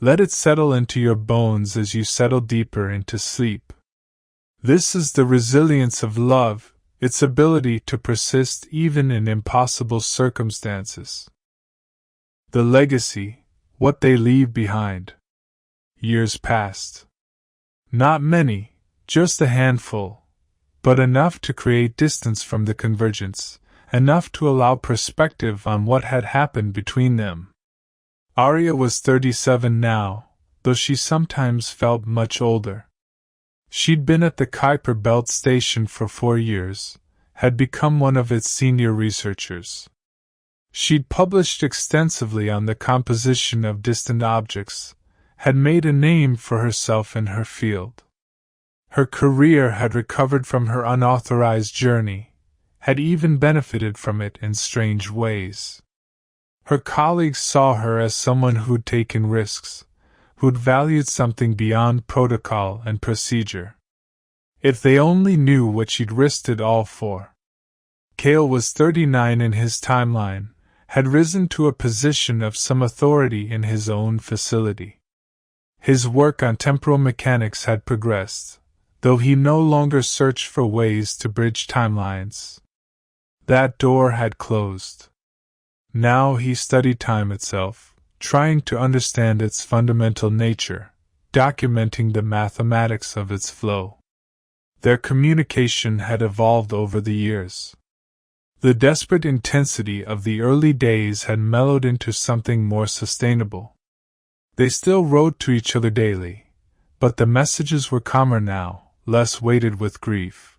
Let it settle into your bones as you settle deeper into sleep. This is the resilience of love, its ability to persist even in impossible circumstances. The legacy, what they leave behind. Years passed. Not many, just a handful, but enough to create distance from the convergence, enough to allow perspective on what had happened between them. Aria was 37 now, though she sometimes felt much older. She'd been at the Kuiper Belt Station for 4 years, had become one of its senior researchers. She'd published extensively on the composition of distant objects, had made a name for herself in her field. Her career had recovered from her unauthorized journey, had even benefited from it in strange ways. Her colleagues saw her as someone who'd taken risks, who'd valued something beyond protocol and procedure. If they only knew what she'd risked it all for. Kael was 39 in his timeline, had risen to a position of some authority in his own facility. His work on temporal mechanics had progressed, though he no longer searched for ways to bridge timelines. That door had closed. Now he studied time itself, trying to understand its fundamental nature, documenting the mathematics of its flow. Their communication had evolved over the years. The desperate intensity of the early days had mellowed into something more sustainable. They still wrote to each other daily, but the messages were calmer now, less weighted with grief.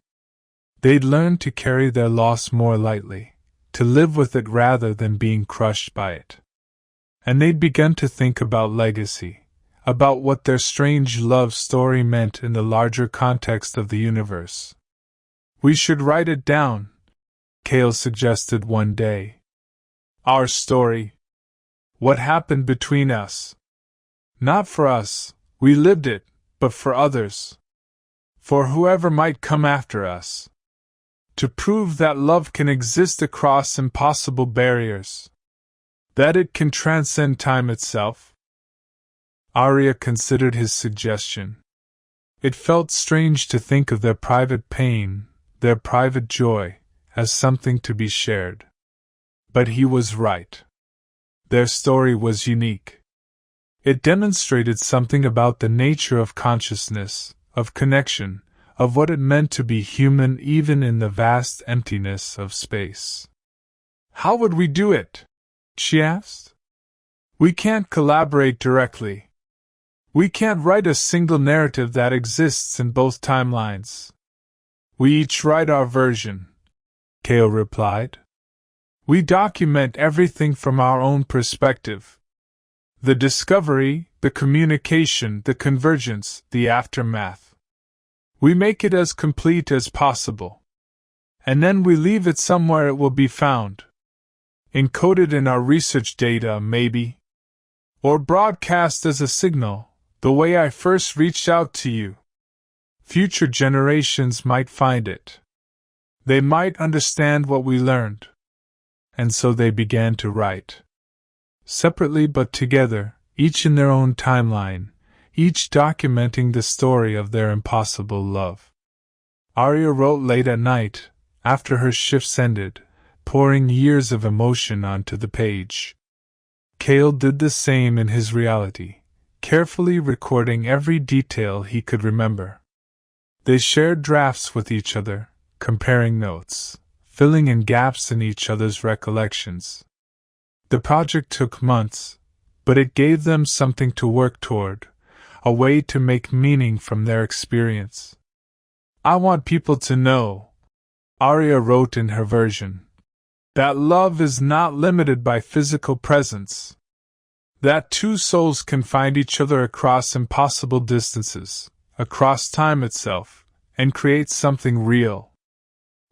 They'd learned to carry their loss more lightly, to live with it rather than being crushed by it. And they'd begun to think about legacy, about what their strange love story meant in the larger context of the universe. "We should write it down," Kael suggested one day. "Our story. What happened between us. Not for us, we lived it, but for others. For whoever might come after us. To prove that love can exist across impossible barriers. That it can transcend time itself." Aria considered his suggestion. It felt strange to think of their private pain, their private joy, as something to be shared. But he was right. Their story was unique. It demonstrated something about the nature of consciousness, of connection, of what it meant to be human even in the vast emptiness of space. "How would we do it?" she asked. "We can't collaborate directly. We can't write a single narrative that exists in both timelines. We each write our version," Kael replied. "We document everything from our own perspective. The discovery, the communication, the convergence, the aftermath. We make it as complete as possible. And then we leave it somewhere it will be found. Encoded in our research data, maybe. Or broadcast as a signal, the way I first reached out to you. Future generations might find it. They might understand what we learned." And so they began to write. Separately but together, each in their own timeline, each documenting the story of their impossible love. Aria wrote late at night, after her shifts ended, pouring years of emotion onto the page. Kael did the same in his reality, carefully recording every detail he could remember. They shared drafts with each other, comparing notes, filling in gaps in each other's recollections. The project took months, but it gave them something to work toward, a way to make meaning from their experience. "I want people to know," Aria wrote in her version, "that love is not limited by physical presence. That two souls can find each other across impossible distances, across time itself, and create something real.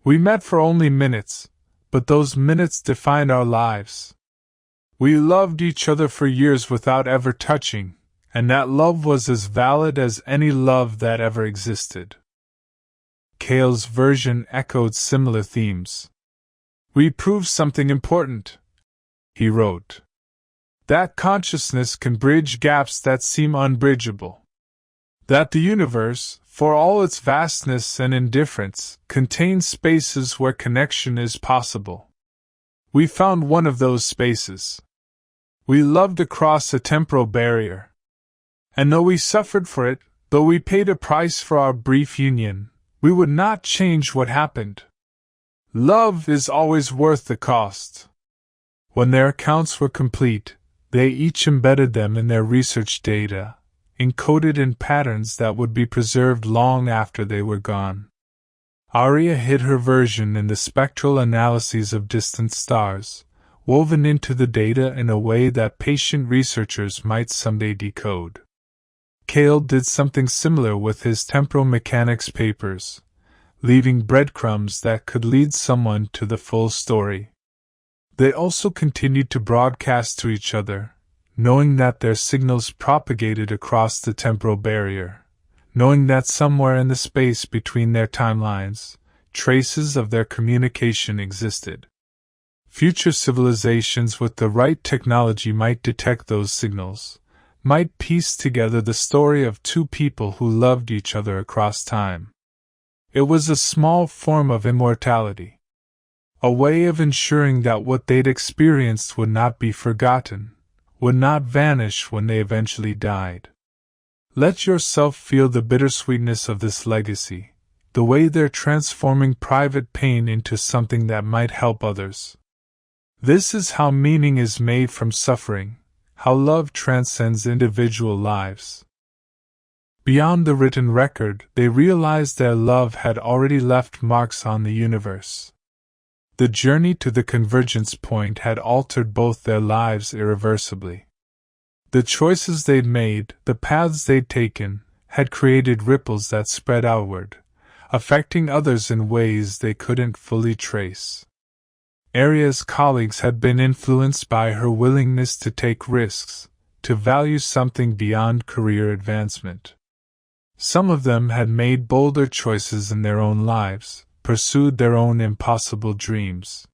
We met for only minutes, but those minutes defined our lives. We loved each other for years without ever touching, and that love was as valid as any love that ever existed." Kael's version echoed similar themes. "We proved something important," he wrote. "That consciousness can bridge gaps that seem unbridgeable. That the universe, for all its vastness and indifference, contains spaces where connection is possible. We found one of those spaces. We loved across a temporal barrier. And though we suffered for it, though we paid a price for our brief union, we would not change what happened. Love is always worth the cost." When their accounts were complete, they each embedded them in their research data, encoded in patterns that would be preserved long after they were gone. Aria hid her version in the spectral analyses of distant stars, woven into the data in a way that patient researchers might someday decode. Kael did something similar with his temporal mechanics papers, leaving breadcrumbs that could lead someone to the full story. They also continued to broadcast to each other, knowing that their signals propagated across the temporal barrier, knowing that somewhere in the space between their timelines, traces of their communication existed. Future civilizations with the right technology might detect those signals, might piece together the story of two people who loved each other across time. It was a small form of immortality. A way of ensuring that what they'd experienced would not be forgotten, would not vanish when they eventually died. Let yourself feel the bittersweetness of this legacy, the way they're transforming private pain into something that might help others. This is how meaning is made from suffering, how love transcends individual lives. Beyond the written record, they realized their love had already left marks on the universe. The journey to the convergence point had altered both their lives irreversibly. The choices they'd made, the paths they'd taken, had created ripples that spread outward, affecting others in ways they couldn't fully trace. Aria's colleagues had been influenced by her willingness to take risks, to value something beyond career advancement. Some of them had made bolder choices in their own lives, pursued their own impossible dreams.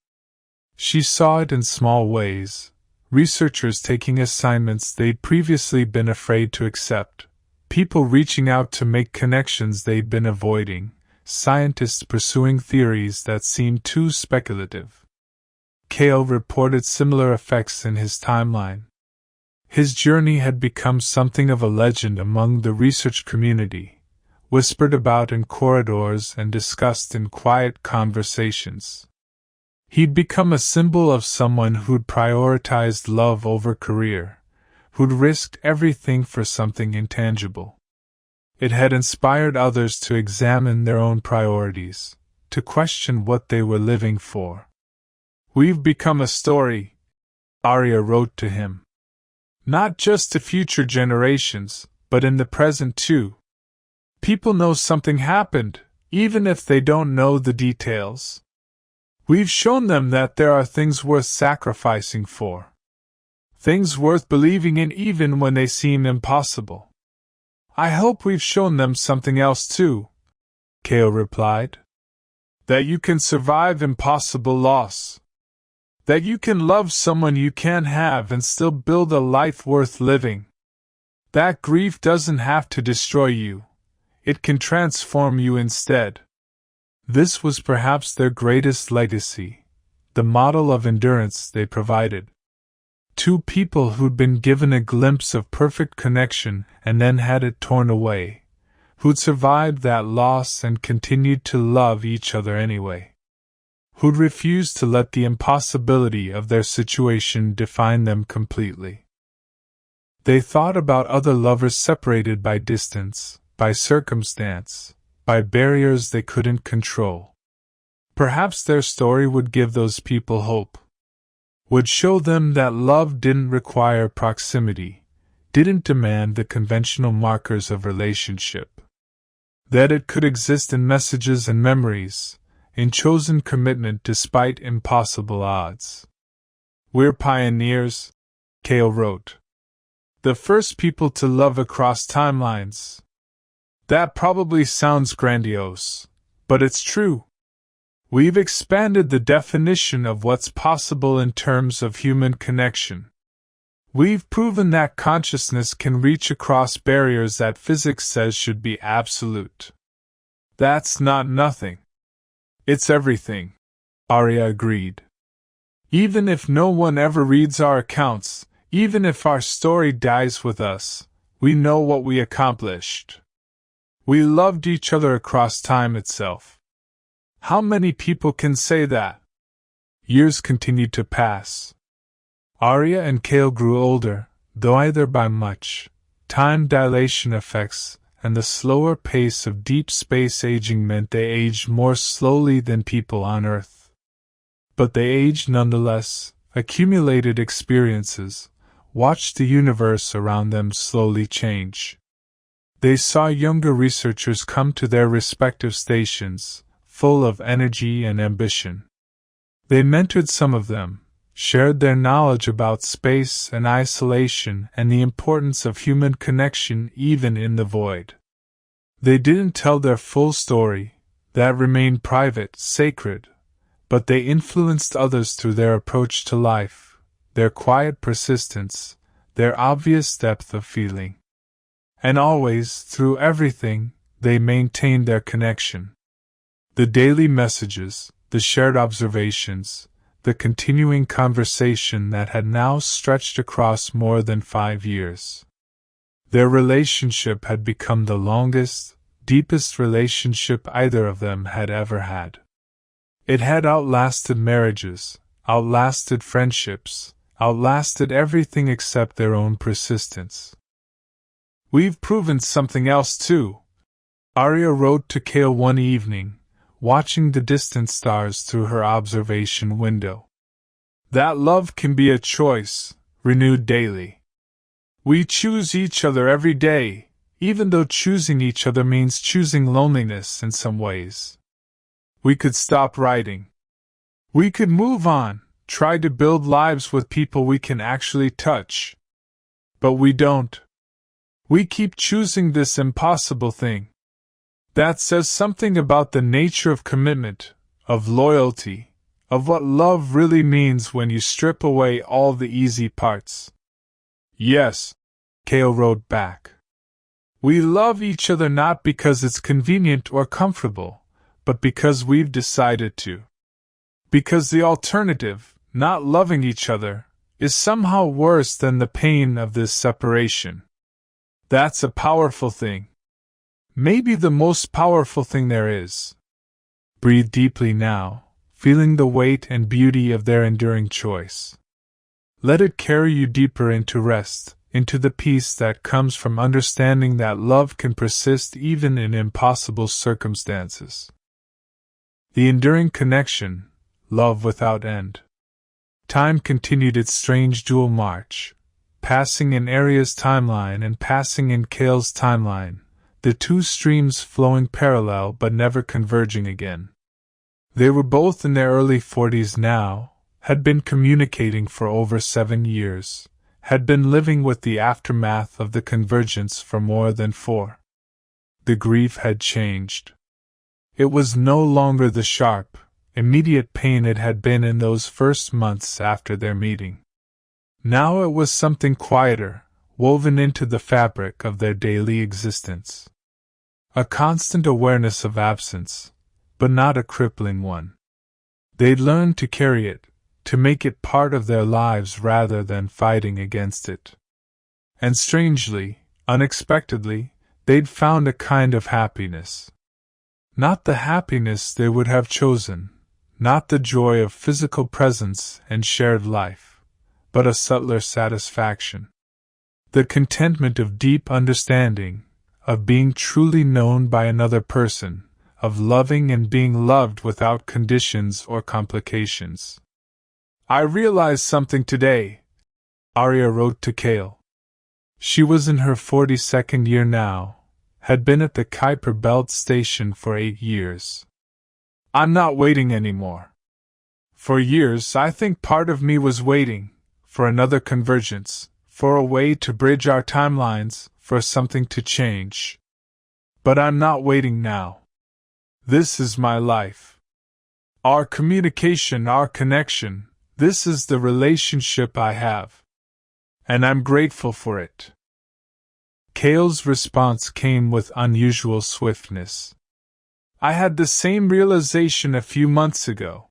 She saw it in small ways: researchers taking assignments they'd previously been afraid to accept, people reaching out to make connections they'd been avoiding, scientists pursuing theories that seemed too speculative. Kael reported similar effects in his timeline. His journey had become something of a legend among the research community, whispered about in corridors and discussed in quiet conversations. He'd become a symbol of someone who'd prioritized love over career, who'd risked everything for something intangible. It had inspired others to examine their own priorities, to question what they were living for. "We've become a story," Aria wrote to him. "Not just to future generations, but in the present too. People know something happened, even if they don't know the details. We've shown them that there are things worth sacrificing for. Things worth believing in even when they seem impossible. I hope we've shown them something else too," Kael replied. "That you can survive impossible loss. That you can love someone you can't have and still build a life worth living. That grief doesn't have to destroy you. It can transform you instead." This was perhaps their greatest legacy, the model of endurance they provided. Two people who'd been given a glimpse of perfect connection and then had it torn away, who'd survived that loss and continued to love each other anyway. Who'd refused to let the impossibility of their situation define them completely. They thought about other lovers separated by distance, by circumstance, by barriers they couldn't control. Perhaps their story would give those people hope. Would show them that love didn't require proximity, didn't demand the conventional markers of relationship. That it could exist in messages and memories, in chosen commitment despite impossible odds. "We're pioneers," Kael wrote. "The first people to love across timelines." That probably sounds grandiose, but it's true. We've expanded the definition of what's possible in terms of human connection. We've proven that consciousness can reach across barriers that physics says should be absolute. That's not nothing. It's everything, Aria agreed. Even if no one ever reads our accounts, even if our story dies with us, we know what we accomplished. We loved each other across time itself. How many people can say that? Years continued to pass. Aria and Kael grew older, though either by much. Time dilation effects and the slower pace of deep space aging meant they aged more slowly than people on Earth. But they aged nonetheless, accumulated experiences, watched the universe around them slowly change. They saw younger researchers come to their respective stations, full of energy and ambition. They mentored some of them, shared their knowledge about space and isolation and the importance of human connection even in the void. They didn't tell their full story, that remained private, sacred, but they influenced others through their approach to life, their quiet persistence, their obvious depth of feeling. And always, through everything, they maintained their connection. The daily messages, the shared observations, the continuing conversation that had now stretched across more than 5 years. Their relationship had become the longest, deepest relationship either of them had ever had. It had outlasted marriages, outlasted friendships, outlasted everything except their own persistence. "We've proven something else too," Aria wrote to Kael one evening, watching the distant stars through her observation window. "That love can be a choice, renewed daily. We choose each other every day, even though choosing each other means choosing loneliness in some ways. We could stop writing. We could move on, try to build lives with people we can actually touch. But we don't. We keep choosing this impossible thing. That says something about the nature of commitment, of loyalty, of what love really means when you strip away all the easy parts. Yes, Kael wrote back. We love each other not because it's convenient or comfortable, but because we've decided to. Because the alternative, not loving each other, is somehow worse than the pain of this separation. That's a powerful thing. Maybe the most powerful thing there is. Breathe deeply now, feeling the weight and beauty of their enduring choice. Let it carry you deeper into rest, into the peace that comes from understanding that love can persist even in impossible circumstances. The enduring connection, love without end. Time continued its strange dual march, passing in Aria's timeline and passing in Kael's timeline, the two streams flowing parallel but never converging again. They were both in their early 40s now, had been communicating for over 7 years, had been living with the aftermath of the convergence for more than 4. The grief had changed. It was no longer the sharp, immediate pain it had been in those first months after their meeting. Now it was something quieter, woven into the fabric of their daily existence. A constant awareness of absence, but not a crippling one. They'd learned to carry it, to make it part of their lives rather than fighting against it. And strangely, unexpectedly, they'd found a kind of happiness. Not the happiness they would have chosen, not the joy of physical presence and shared life, but a subtler satisfaction. The contentment of deep understanding, of being truly known by another person, of loving and being loved without conditions or complications. I realized something today, Aria wrote to Kael. She was in her 42nd year now, had been at the Kuiper Belt station for 8 years. I'm not waiting anymore. For years I think part of me was waiting, for another convergence, for a way to bridge our timelines, for something to change. But I'm not waiting now. This is my life. Our communication, our connection, this is the relationship I have. And I'm grateful for it. Kael's response came with unusual swiftness. I had the same realization a few months ago.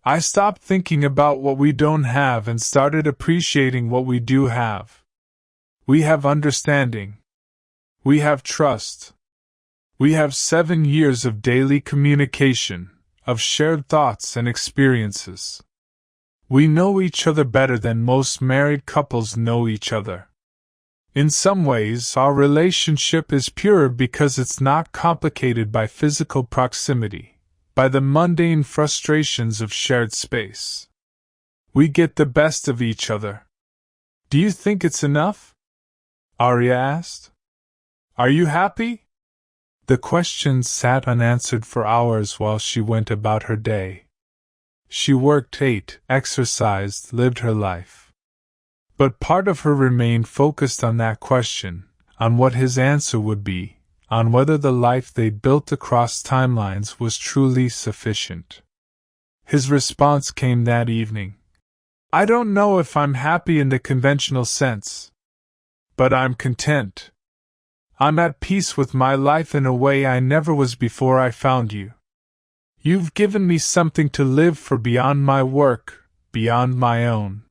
I stopped thinking about what we don't have and started appreciating what we do have. We have understanding. We have trust. We have 7 years of daily communication, of shared thoughts and experiences. We know each other better than most married couples know each other. In some ways, our relationship is purer because it's not complicated by physical proximity, by the mundane frustrations of shared space. We get the best of each other. Do you think it's enough? Aria asked. Are you happy? The question sat unanswered for hours while she went about her day. She worked, ate, exercised, lived her life. But part of her remained focused on that question, on what his answer would be, on whether the life they'd built across timelines was truly sufficient. His response came that evening. I don't know if I'm happy in the conventional sense. But I'm content. I'm at peace with my life in a way I never was before I found you. You've given me something to live for beyond my work, beyond my own.